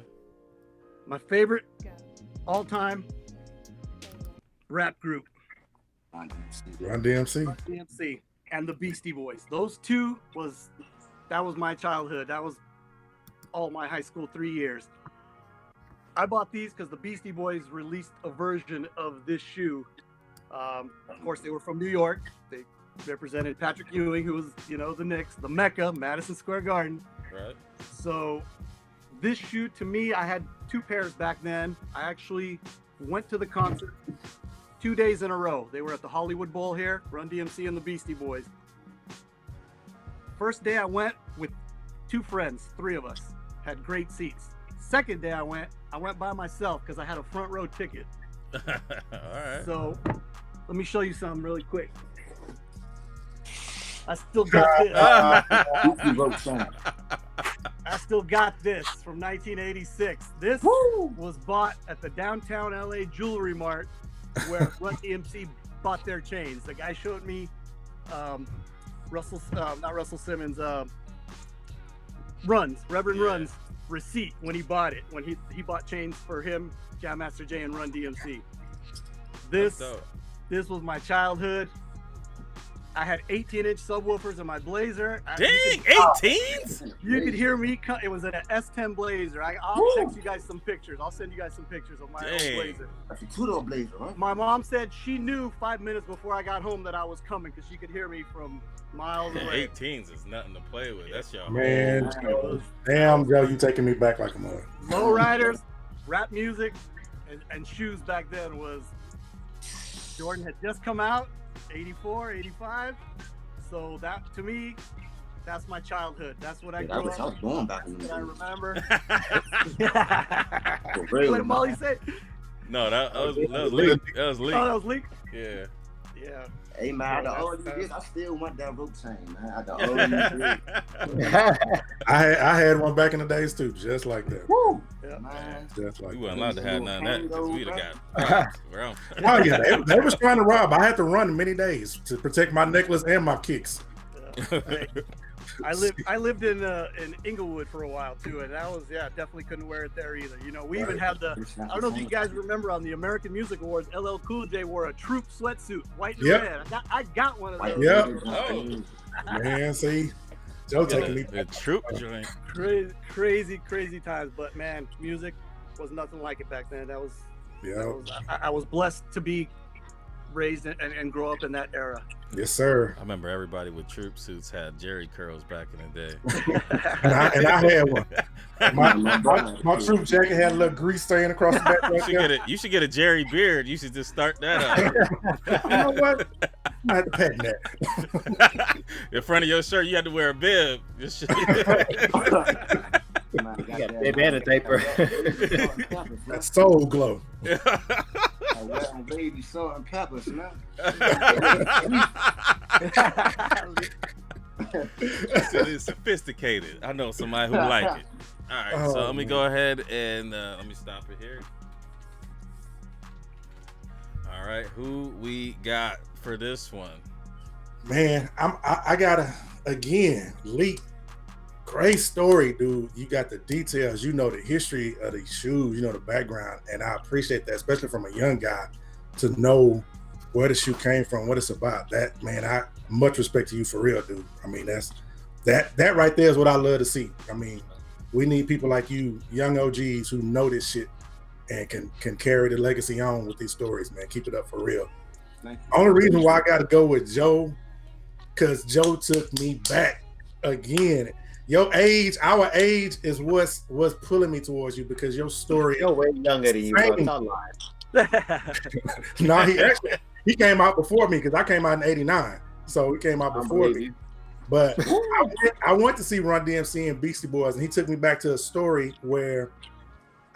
My favorite all-time rap group, Run DMC. DMC, and the Beastie Boys. Those two that was my childhood. That was all my high school 3 years. I bought these because the Beastie Boys released a version of this shoe. Of course, they were from New York. They represented Patrick Ewing, who was, the Knicks, the Mecca, Madison Square Garden. Right. So this shoe, to me, I had two pairs back then. I actually went to the concert 2 days in a row. They were at the Hollywood Bowl here, Run DMC and the Beastie Boys. First day I went with 2 friends, 3 of us, had great seats. Second day I went by myself because I had a front row ticket. All right. So let me show you something really quick. I still got this. I still got this from 1986. This was bought at the downtown LA Jewelry Mart where Run DMC bought their chains. The guy showed me not Russell Simmons, Reverend Run's receipt when he bought it, when he bought chains for him, Jam Master Jay, and Run DMC. This was my childhood. I had 18-inch subwoofers in my Blazer. Dang, 18s? You could hear me. It was an S10 Blazer. I'll text you guys some pictures. I'll send you guys some pictures of my old Blazer. That's a two-door Blazer, huh? My mom said she knew 5 minutes before I got home that I was coming because she could hear me from miles away. 18s is nothing to play with. That's y'all. Man, damn, Joe, you taking me back like a mother. Lowriders, rap music, and shoes back then was Jordan had just come out. 84, 85. So that, to me, that's my childhood. That's what I grew up. I was born back in the day. I remember. What did Molly say? No, that was Leak. That was Leak. Oh, that was Leak? Yeah. Yeah. Hey, man, I still want that rope chain, man. I had one back in the days too, just like that. Woo! Yeah. Man. Just like We that. weren't allowed to have none of that because we'd have got robbed. Oh yeah, they was trying to rob. I had to run many days to protect my necklace and my kicks. I lived in Inglewood for a while too, and that was definitely couldn't wear it there either. You know, we even had I don't know if you guys remember on the American Music Awards, LL Cool J wore a troop sweatsuit, white and red. I got one of those. Yep. Oh. Man, see, Joe taking me. The troop joint. Crazy times, but man, music was nothing like it back then. That was I was blessed to be raised and grow up in that era. Yes, sir. I remember everybody with troop suits had Jerry curls back in the day. and I had one. My troop jacket had a little grease stain across the back. You should get a Jerry beard. You should just start that up. You know what? I had to patent that. In front of your shirt, you had to wear a bib. You got bib and a diaper. That soul glow. I wet on baby salt and peppers, man. It's sophisticated. I know somebody who like it. All right, so let me go ahead and let me stop it here. All right, who we got for this one? Man, I gotta again Leak. Great story, dude. You got the details. You know the history of these shoes. You know the background, and I appreciate that, especially from a young guy, to know where the shoe came from, what it's about. That, man, I much respect to you for real, dude. I mean, that right there is what I love to see. I mean, we need people like you, young OGs who know this shit and can carry the legacy on with these stories, man. Keep it up for real. Only reason why I got to go with Joe, because Joe took me back again. Our age is what's pulling me towards you, because your story. You're way younger than you. I'm not lying. No, he came out before me, because I came out in '89, so he came out before me. But I went to see Run DMC and Beastie Boys, and he took me back to a story where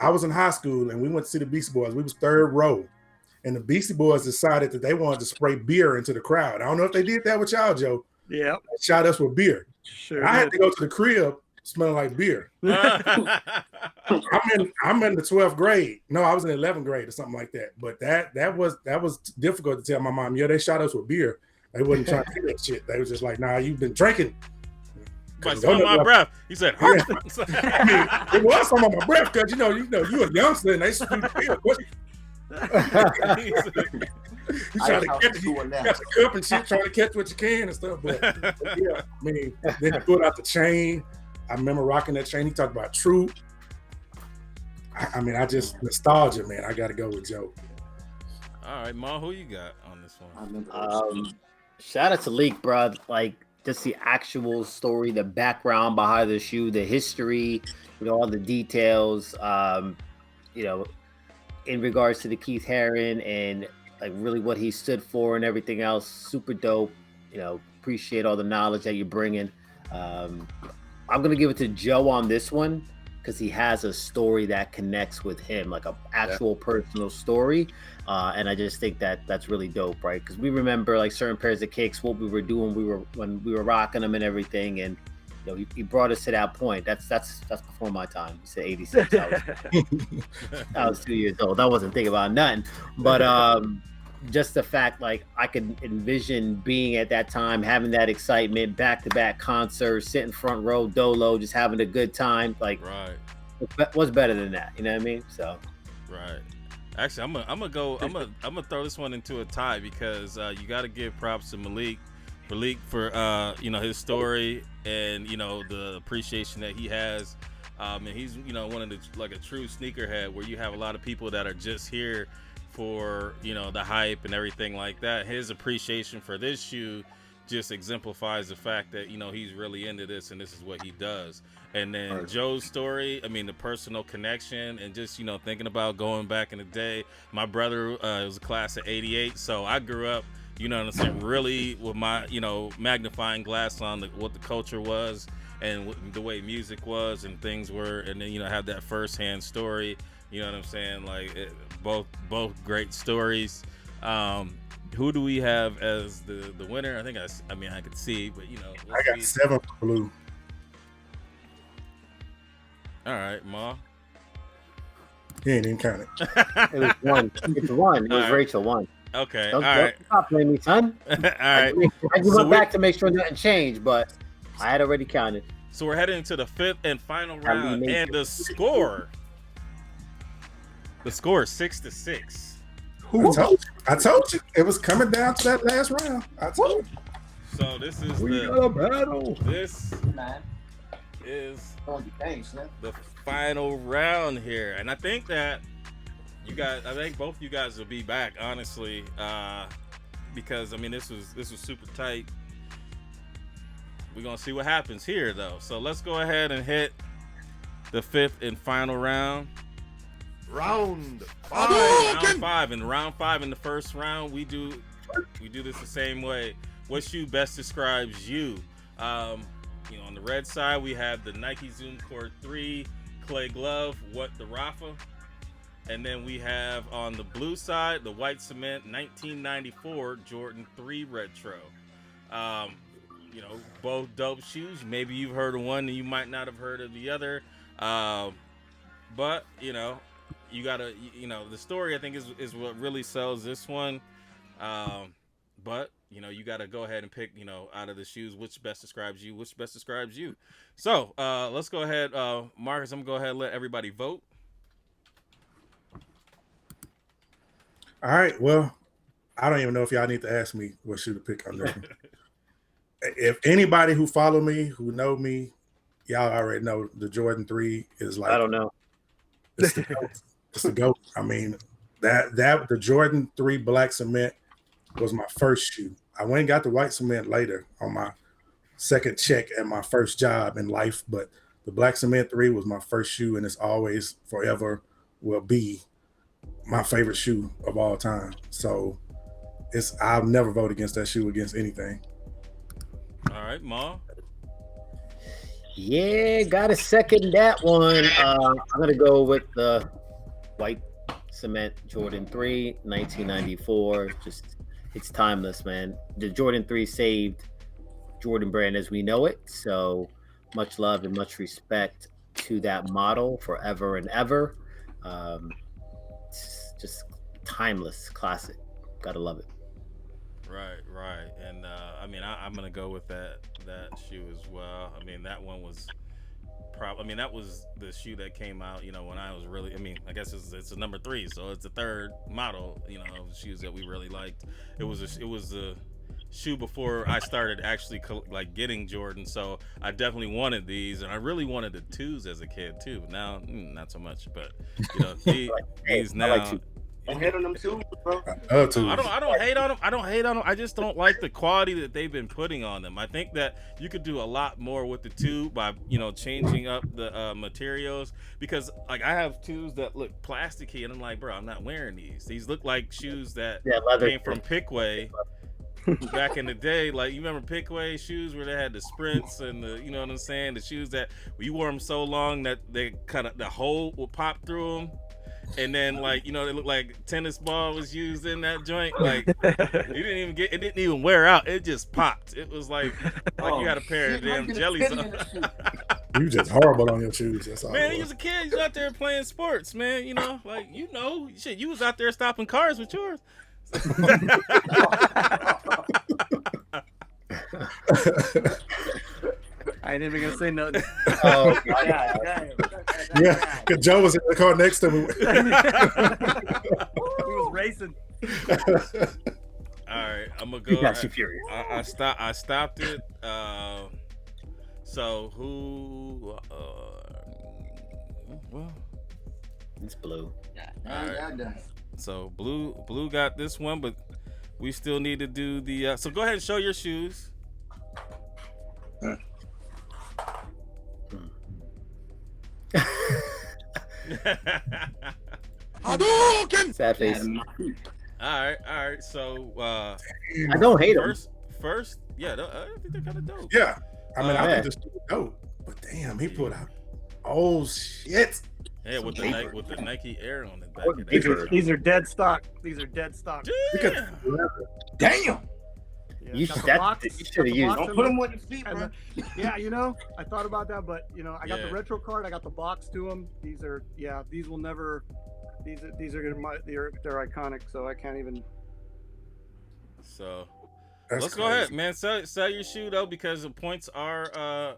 I was in high school and we went to see the Beastie Boys. We was third row, and the Beastie Boys decided that they wanted to spray beer into the crowd. I don't know if they did that with y'all, Joe. Yeah, they shot us with beer. Sure. I had to go to the crib smelling like beer. I'm in the 12th grade. No, I was in 11th grade or something like that. But that was difficult to tell my mom. Yeah, they shot us with beer. They wasn't trying to do that shit. They was just like, nah, you've been drinking. But some on my breath. He said, I mean, it was some on my breath, because you a youngster and they shoot beer. You trying to catch you got the cup and shit, trying to catch what you can and stuff. But yeah, I mean, then he pulled out the chain. I remember rocking that chain. He talked about True. I mean, I just nostalgia, man. I got to go with Joe. All right, Ma, who you got on this one? Shout out to Leak, bro. Like, just the actual story, the background behind the shoe, the history, all the details. in regards to the Keith Haring and like really what he stood for and everything else. Super dope. You know, appreciate all the knowledge that you're bringing. I'm gonna give it to Joe on this one because he has a story that connects with him, like a actual personal story. And I just think that that's really dope, right? Because we remember like certain pairs of kicks, what we were doing, when we were rocking them and everything, and you know, he brought us to that point. That's before my time. He said 86. I was 2 years old. I wasn't thinking about nothing, but just the fact, like, I could envision being at that time, having that excitement, back-to-back concerts, sitting front row, dolo, just having a good time. Like, right. What's better than that? You know what I mean? So, right. Actually, I'm gonna throw this one into a tie because you got to give props to Malik for you know, his story and, you know, the appreciation that he has. And he's, you know, one of the, like, a true sneakerhead where you have a lot of people that are just here for, you know, the hype and everything like that. His appreciation for this shoe just exemplifies the fact that, you know, he's really into this and this is what he does. And then Joe's story, I mean, the personal connection and just, you know, thinking about going back in the day. My brother was a class of 88, so I grew up, you know what I'm saying, really with my, you know, magnifying glass on what the culture was and the way music was and things were, and then, you know, have that firsthand story. You know what I'm saying? Like, both great stories. Who do we have as the winner? I think I mean I could see, but, you know, I got 7 blue. All right, Ma. He ain't even counted. it was one. It's one. It was Rachel one. Okay. Don't right. stop playing me, son. All right. I went back to make sure nothing changed, but I had already counted. So we're heading to the 5th and final round, and the score. The score is 6-6. I told you it was coming down to that last round. I told you. So this is got a battle. This is the final round here, and I think that I think both you guys will be back, honestly, because I mean this was super tight. We're gonna see what happens here, though. So let's go ahead and hit the 5th and final round. Round 5. Round 5. In round 5, in the first round, we do this the same way. What shoe best describes you? You know, on the red side, we have the Nike Zoom Core 3 clay glove, the Rafa. And then we have on the blue side, the white cement 1994 Jordan 3 retro. You know, both dope shoes. Maybe you've heard of one and you might not have heard of the other. But, you know, you gotta, you know, the story I think is what really sells this one. But, you know, you gotta go ahead and pick, you know, out of the shoes, which best describes you. So let's go ahead, Marcus. I'm gonna go ahead and let everybody vote. All right. Well, I don't even know if y'all need to ask me what shoe to pick on this one. If anybody who follow me, who know me, y'all already know the Jordan 3 is like, I don't know. It's the GOAT. It's the GOAT. I mean, that the Jordan 3 black cement was my first shoe. I went and got the white cement later on my second check at my first job in life, but the black cement 3 was my first shoe, and it's always forever will be my favorite shoe of all time. So I'll never vote against that shoe against anything. All right, Ma. Yeah, gotta second that one. I'm gonna go with the white cement Jordan 3, 1994. Just, it's timeless, man. The Jordan 3 saved Jordan brand as we know it. So much love and much respect to that model forever and ever. It's just timeless, classic. Gotta love it. Right. And I mean, I'm gonna go with that shoe as well. I mean, that one was that was the shoe that came out, you know, when I was really, I mean, I guess it's a number 3, so it's the third model, you know, of shoes that we really liked. It was a shoe before I started actually like getting Jordan, so I definitely wanted these, and I really wanted the 2s as a kid too. Now, not so much, but you know, these now. I hate on them too, bro. I love twos. I don't hate on them. I don't hate on them. I just don't like the quality that they've been putting on them. I think that you could do a lot more with the two by changing up the materials, because like I have twos that look plasticky and I'm like, bro, I'm not wearing these. These look like shoes that came from Pickway back in the day. Like, you remember Pickway shoes where they had the sprints and the, you know what I'm saying, the shoes that you wore them so long that they kind of, the hole will pop through them. And then, like, they look like tennis ball was used in that joint. Like, it didn't even wear out. It just popped. It was like you had a pair of damn jellies on. You just horrible on your shoes. That's all. Man, he was a kid. He's out there playing sports, man. Shit, you was out there stopping cars with yours. I ain't even gonna say nothing. Oh, yeah, because Joe was in the car next to me. He was racing. All right, I'm gonna go. Got you furious. I stopped it. So who? Well, It's blue. all right. So blue got this one, but we still need to do the. So go ahead and show your shoes. Sad face. All right. So I don't hate them. first, yeah, I think they're kind of dope. Yeah, I mean, I yeah. think this is dope, but damn, he put out. Oh shit! Yeah, with the Nike Air on the back of These are dead stock. These are dead stock. Damn. Yeah, You got the that- box, you got shoulda the used- box Don't in put the- them on your feet, and bro. yeah, I thought about that, but I got Yeah. the retro card. I got the box to them. These will never. These are they're iconic. So I can't even. So That's let's go ahead, man. Sell your shoe though, because the points are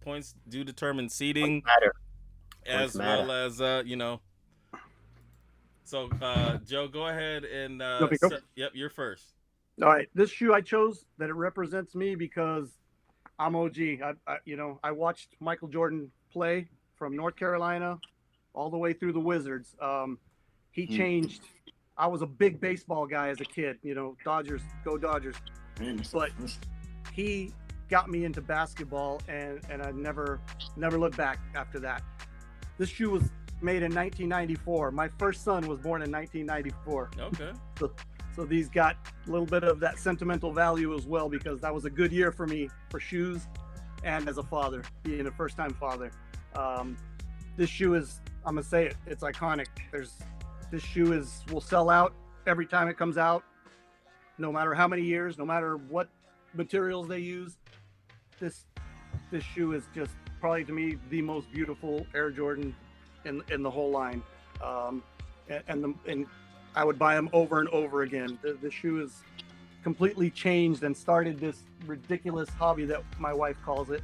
points do determine seeding Matter. as Points well matter. as So Joe, go ahead and Go. yep, you're first. All right, this shoe I chose that it represents me because I'm OG. I watched Michael Jordan play from North Carolina all the way through the Wizards. He changed. I was a big baseball guy as a kid. Dodgers, go Dodgers. But he got me into basketball, and I never looked back after that. This shoe was made in 1994. My first son was born in 1994. Okay. So these got a little bit of that sentimental value as well, because that was a good year for me for shoes and as a father, being a first-time father. This shoe is, I'm going to say it, it's iconic. This shoe will sell out every time it comes out, no matter how many years, no matter what materials they use. This shoe is just probably, to me, the most beautiful Air Jordan in the whole line. And I would buy them over and over again. The shoe is completely changed and started this ridiculous hobby that my wife calls it,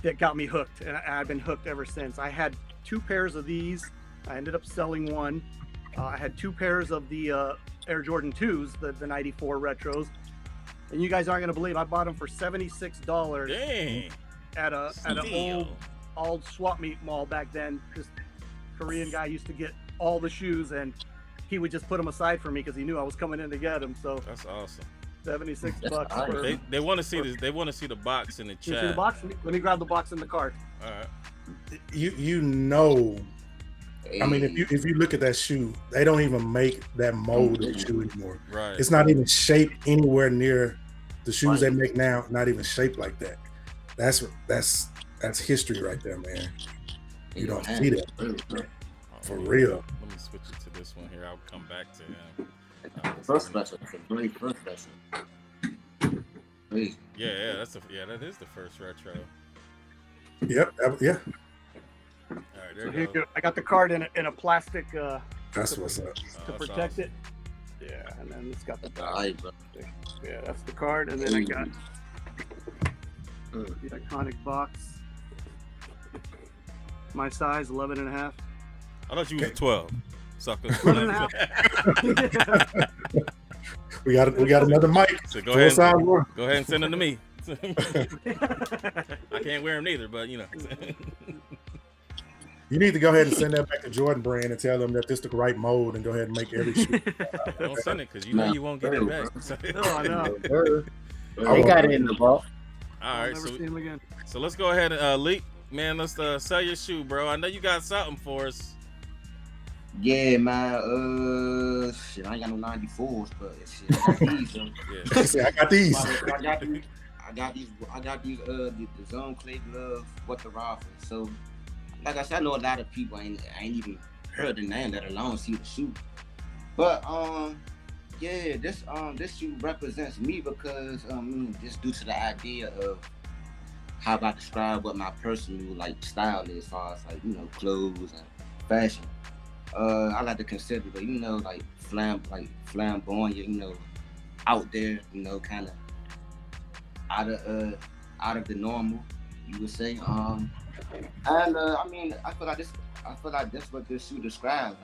that got me hooked, and I've been hooked ever since. I had 2 pairs of these. I ended up selling one. I had 2 pairs of the Air Jordan 2s, the 94 retros, and you guys aren't gonna believe I bought them for $76. Dang. at an Steal. old swap meet mall back then. This Korean guy used to get all the shoes, and he would just put them aside for me because he knew I was coming in to get them. So That's awesome. $76 nice. for. They want to see this. They want to see the box in the You see the chat. box? Let me grab the box in the cart. All right. You know, I mean, if you look at that shoe, they don't even make that mold of shoe anymore. Right. It's not even shaped anywhere near the shoes they make now. Not even shaped like that. That's history right there, man. You don't see that for real. Let me switch it to this one here. I'll come back to him. First special. It's a great first special. Please. Yeah, that is the first retro. Yep. Yeah. All right, there So you here go. you go. I got the card in a plastic That's what's up. Oh, to that's protect awesome. it. Yeah, and then it's got the All right, bro. yeah, that's the card, and then I got the iconic box. My size, 11 and a half. I thought you was a 12. Sucker. 11 and a half. We got another mic. So go Full ahead. size one. Go ahead and send them to me. I can't wear them neither, but You need to go ahead and send that back to Jordan Brand and tell them that this the right mold and go ahead and make every shoe. Don't send it because you know you won't get it back. No, I know. They got it in the vault. All right, Never see him again. so let's go ahead and Leak, man. Let's sell your shoe, bro. I know you got something for us. Yeah, man. Shit, I ain't got no 94s, but shit, I got these. Yeah. I got these. I got these. The Zone Clay gloves. What the Raffle. So, like I said, I know a lot of people ain't even heard the name, let alone see the shoe. But yeah, this shoe represents me because just due to the idea of how I describe what my personal style is, as far as clothes and fashion. I like to consider it, flamboyant, out there, kind of out of the normal, you would say. And I feel like that's what this shoe describes.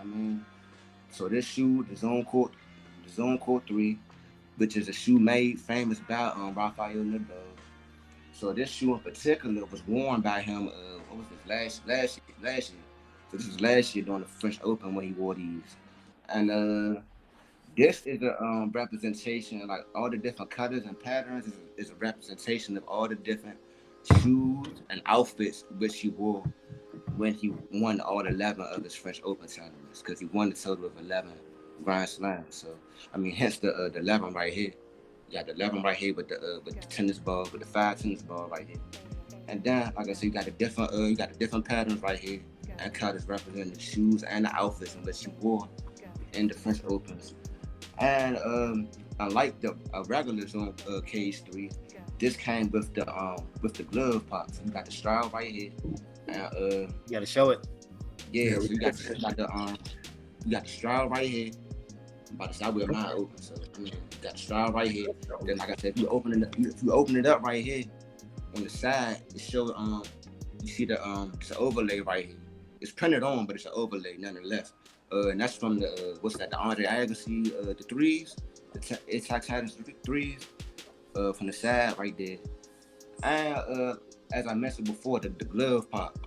So this shoe, the Zone Core 3, which is a shoe made famous by Rafael Nadal. So this shoe in particular was worn by him. What was this last year? So this was last year during the French Open when he wore these. And this is a representation, all the different colors and patterns is a representation of all the different shoes and outfits which he wore when he won all 11 of his French Open tournaments, because he won a total of 11 Grand Slams. So hence the 11 right here. You got the 11 right here with the tennis ball, with the 5 tennis ball right here. And then, like I said, you got the different patterns right here and colors representing the shoes and the outfits in which he wore in the French Opens. And unlike the regular Zone Cage 3, this came with the glove pops. You got the strap right here. And You gotta show it. yeah, so you got the strap right here. I'm about to say I wear mine open, so you got the strap right here. Then, like I said, if you open it up right here on the side, it shows you see it's an overlay right here. It's printed on, but it's an overlay nonetheless. And that's from the the Andre Agassi, the threes, the Titans threes, from the side right there. And as I mentioned before, the glove pop,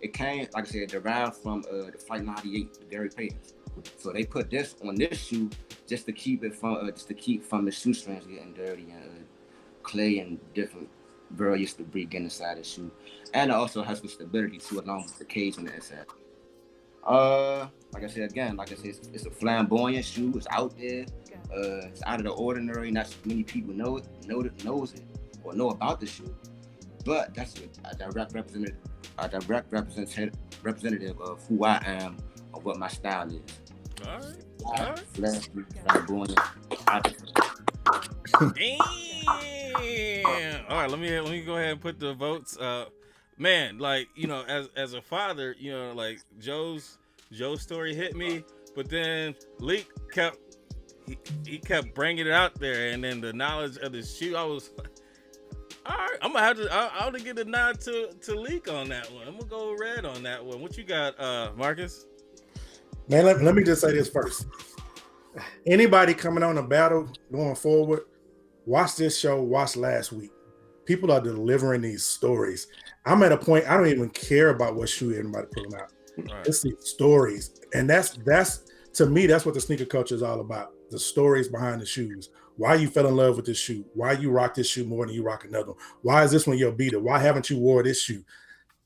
it came, like I said, derived from the Flight 98, the Gary Paytons. So they put this on this shoe just to keep it from the shoestrings getting dirty and clay and different various debris getting inside the shoe. And it also has some stability too, along with the cage on the inside. Like I said, it's a flamboyant shoe. It's out there. It's out of the ordinary. Not many people knows it or know about the shoe. But that's a direct representative of who I am or what my style is. All right. Flashy, flamboyant. Damn. All right, let me go ahead and put the votes. Man, as a father, Joe's story hit me, but then Leak kept bringing it out there, and then the knowledge of the shoe, I was like, all right, I'm gonna have to. I'll get a nod to Leak on that one. I'm gonna go red on that one. What you got, Marcus? Man, let me just say this first. Anybody coming on a battle going forward, watch this show, watch last week. People are delivering these stories. I'm at a point I don't even care about what shoe anybody putting out. Right. It's the stories, and that's to me, that's what the sneaker culture is all about. The stories behind the shoes. Why you fell in love with this shoe? Why you rock this shoe more than you rock another one? Why is this one your beater? Why haven't you wore this shoe?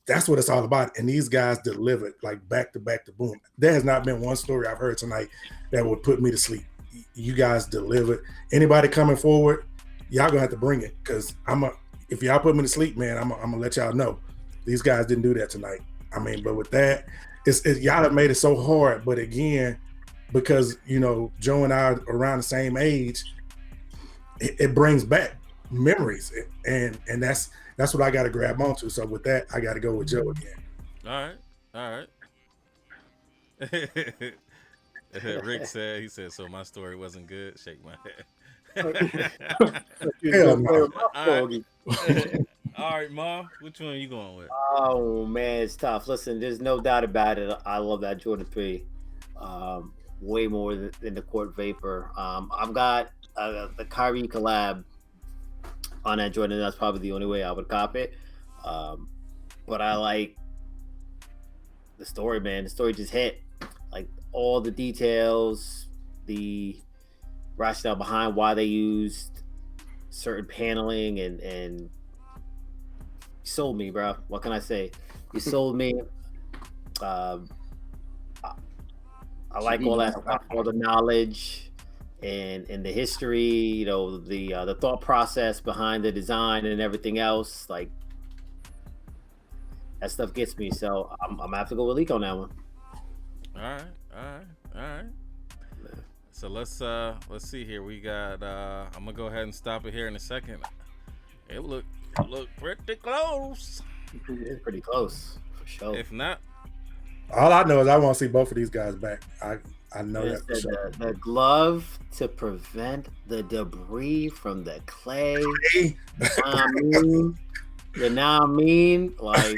That's what it's all about. And these guys delivered back to back to boom. There has not been one story I've heard tonight that would put me to sleep. You guys delivered. Anybody coming forward, y'all gonna have to bring it, because if y'all put me to sleep, man, I'm gonna let y'all know. These guys didn't do that tonight. But with that, it's y'all have made it so hard. But again, because Joe and I are around the same age, it brings back memories, and that's what I got to grab onto. So with that, I got to go with Joe again. All right. Rick said, so my story wasn't good. Shake my head. Hell no. All right, Mom, which one are you going with? Oh man, it's tough. Listen, there's no doubt about it. I love that Jordan 3 way more than the Court Vapor. I've got the Kyrie collab on that Jordan. That's probably the only way I would cop it. But I like the story, man. The story just hit. Like all the details, the rationale behind why they used certain paneling, and you sold me, bro. What can I say? You sold me. I like all that, all the knowledge and the history, you know, the thought process behind the design and everything else. Like that stuff gets me. So I'm gonna have to go with Leak on that one. All right. So let's see here. We got. I'm gonna go ahead and stop it here in a second. It look pretty close. It's pretty close for sure. If not, all I know is I want to see both of these guys back. I know that for sure. The glove to prevent the debris from the clay. You know what I mean? Like.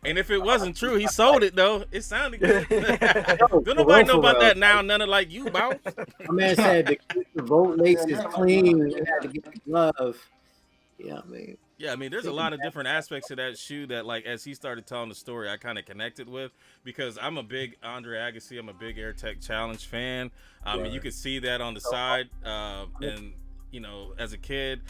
And if it wasn't true, he sold it though. It sounded good. Don't nobody know about that now. None of like you, boss. My man said to keep the boat laces clean, you had to get the glove. Yeah, I mean. Yeah, I mean, there's a lot of different aspects to that shoe that, like, as he started telling the story, I kind of connected with, because I'm a big Andre Agassi, I'm a big AYKE Challenge fan. And you could see that on the side. And, you know, as a kid,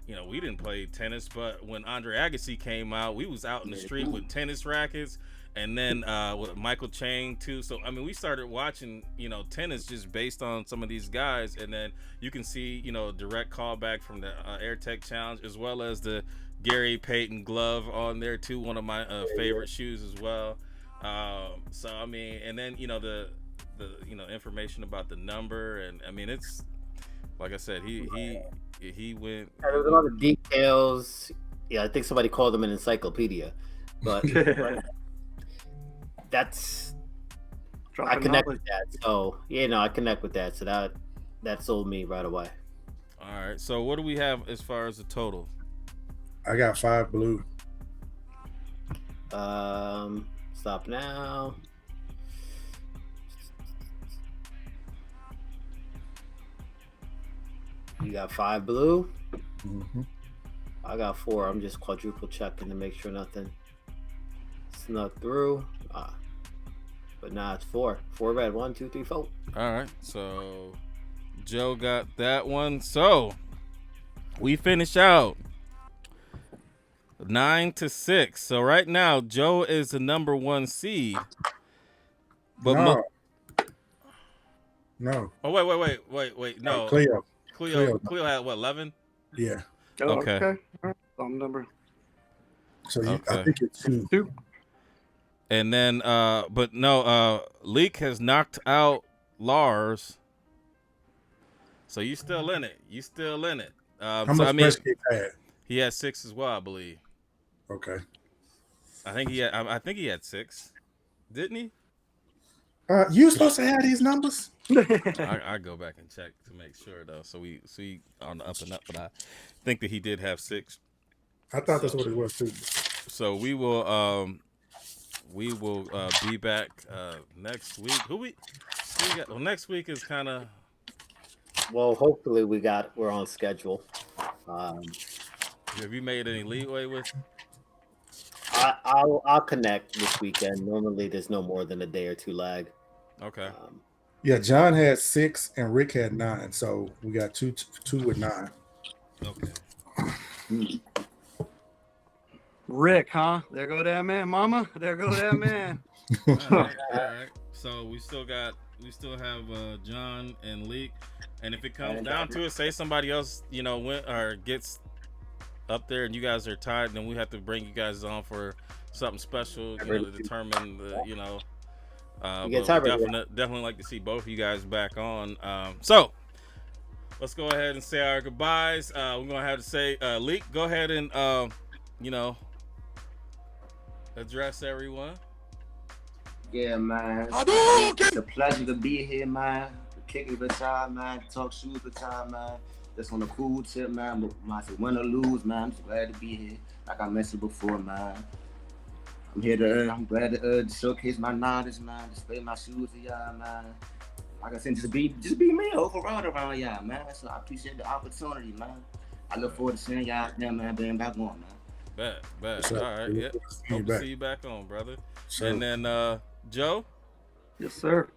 you know, we didn't play tennis, but when Andre Agassi came out, we was out in the street with tennis rackets, and then with Michael Chang too. So I mean, we started watching, you know, tennis just based on some of these guys, and then you can see, you know, direct callback from the AYKE Challenge, as well as the Gary Payton glove on there too, one of my favorite shoes as well. So I mean, and then, you know, the you know, information about the number, and I mean, it's like I said, he went. There's a lot of details. Yeah, I think somebody called him an encyclopedia, but that's I connect with that. So yeah, no, I connect with that. So that sold me right away. All right. So what do we have as far as the total? I got 5 blue. Stop now. You got 5 blue. Mm-hmm. I got 4. I'm just quadruple checking to make sure nothing snuck through. But nah, it's 4. 4 red. 1, 2, 3, 4. All right. So Joe got that one. So we finish out 9-6. So right now, Joe is the number 1 seed. But no. Oh wait. No. Cleo had what, 11? Yeah. Okay. All right. Some number. So I think it's 2. And then, but no, Leak has knocked out Lars. So you still in it. How much press kick had? He had 6 as well, I believe. Okay. I think he had 6, didn't he? You supposed to have these numbers? I go back and check to make sure though. So we see on the up and up, but I think that he did have 6. I thought that's what it was too. So we will be back next week. Who we got? Well, next week is kind of. Well, hopefully we're on schedule. Have you made any leeway with? I'll connect this weekend. Normally, there's no more than a day or 2 lag. Okay. Yeah, John had 6 and Rick had 9, so we got two with 9. Okay. Rick, huh? There go that man, mama. There go that man. All right. So we still have John and Leak, and if it comes down to it, say somebody else, you know, went or gets up there and you guys are tied, then we have to bring you guys on for something special, you know, to determine the, you know. But definitely like to see both of you guys back on. So let's go ahead and say our goodbyes. We're gonna have to say, Leak, go ahead and you know, address everyone. Yeah, man. It's a pleasure to be here, man. Kick it the time, man. Talk shoes the time, man. Just on a cool tip, man. But win or lose, man, I'm just glad to be here. Like I mentioned before, man. I'm glad to showcase my knowledge, man. Display my shoes to y'all, man. Like I said, just be me overall around y'all, man. So I appreciate the opportunity, man. I look forward to seeing y'all there, man. Being back on, man. Bet. Sure. All right. Yeah. Hope to see you back on, brother. Sure. And then Joe. Yes, sir.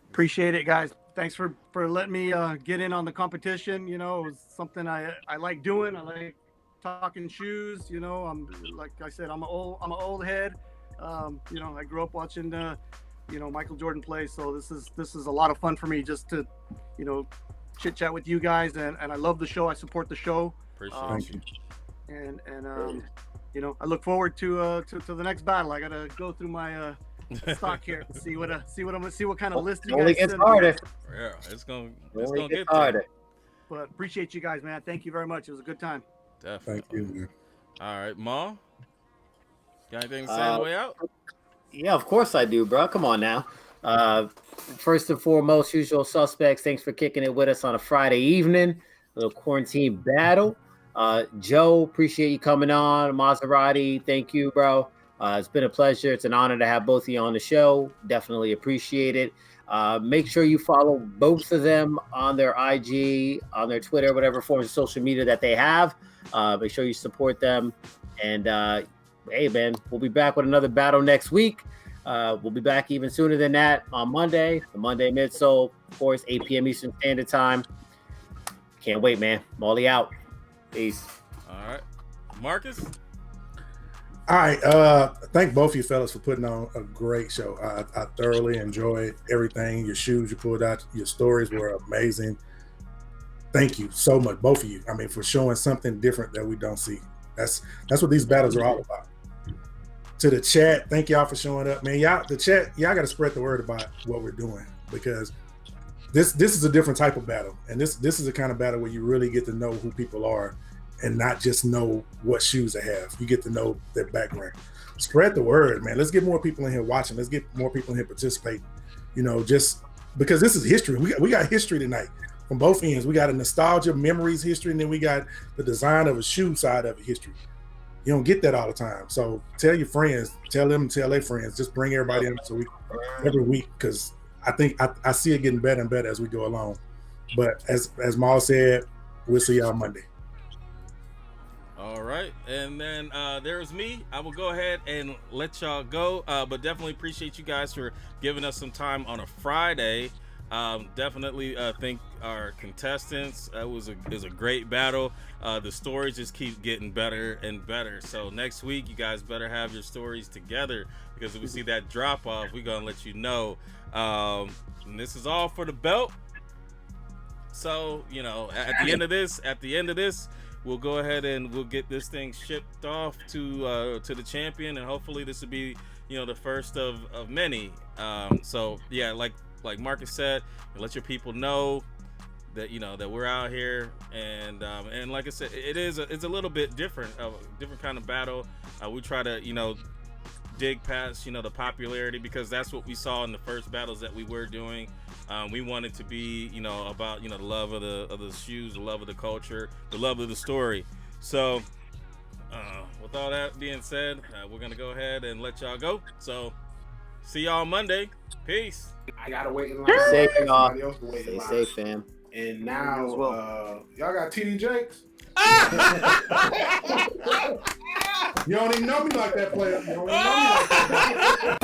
Appreciate it, guys. Thanks for letting me get in on the competition. You know, it was something I like doing. I like talking shoes. You know, I'm like I said, I'm an old head. You know, I grew up watching you know, Michael Jordan play. So this is a lot of fun for me just to, you know, chit chat with you guys. And I love the show. I support the show. Appreciate you. And you know, I look forward to the next battle. I gotta go through my stock here and see what kind of list you guys only gets harder. Yeah, it's gonna get harder. But appreciate you guys, man. Thank you very much. It was a good time. Definitely. Thank you, man. All right, Ma. Got anything to say on the way out? Yeah, of course I do, bro. Come on now. First and foremost, usual suspects. Thanks for kicking it with us on a Friday evening. A little quarantine battle. Joe, appreciate you coming on. Maserati, thank you, bro. It's been a pleasure. It's an honor to have both of you on the show. Definitely appreciate it. Make sure you follow both of them on their IG, on their Twitter, whatever forms of social media that they have. Make sure you support them. And hey, man, we'll be back with another battle next week. We'll be back even sooner than that on Monday, the Monday Midsole, of course, 8 p.m. Eastern Standard Time. Can't wait, man. Molly out. Peace. All right. Marcus? All right. Thank both of you fellas for putting on a great show. I thoroughly enjoyed everything. Your shoes you pulled out, your stories were amazing. Thank you so much, both of you. I mean, for showing something different that we don't see. That's what these battles are all about. To the chat, thank y'all for showing up, man. Y'all got to spread the word about what we're doing, because this is a different type of battle, and this is the kind of battle where you really get to know who people are, and not just know what shoes they have. You get to know their background. Spread the word, man. Let's get more people in here watching. Let's get more people in here participating. You know, just because this is history. We got history tonight from both ends. We got a nostalgia, memories history, and then we got the design of a shoe side of it history. You don't get that all the time. So tell your friends, tell them, tell their friends. Just bring everybody in so we every week, because I think I see it getting better and better as we go along. But as Maul said, we'll see y'all Monday. All right, and then there's me. I will go ahead and let y'all go, but definitely appreciate you guys for giving us some time on a Friday. Definitely thank our contestants. It was a great battle. The stories just keep getting better and better. So next week, you guys better have your stories together, because if we see that drop off, we're gonna let you know. And this is all for the belt. So, you know, at the end of this, we'll go ahead and we'll get this thing shipped off to the champion, and hopefully this will be, you know, the first of many. So yeah, like Marcus said, let your people know that, you know, that we're out here, and like I said, it's a little bit different kind of battle. We try to, you know, dig past, you know, the popularity, because that's what we saw in the first battles that we were doing. We wanted to be, you know, about, you know, the love of the shoes, the love of the culture, the love of the story. So with all that being said, we're gonna go ahead and let y'all go. So see y'all Monday. Peace. I gotta wait in line. Stay safe, y'all. Stay safe, fam. And now, y'all got TD Jakes. You don't even know me like that, player. You don't even know me like that.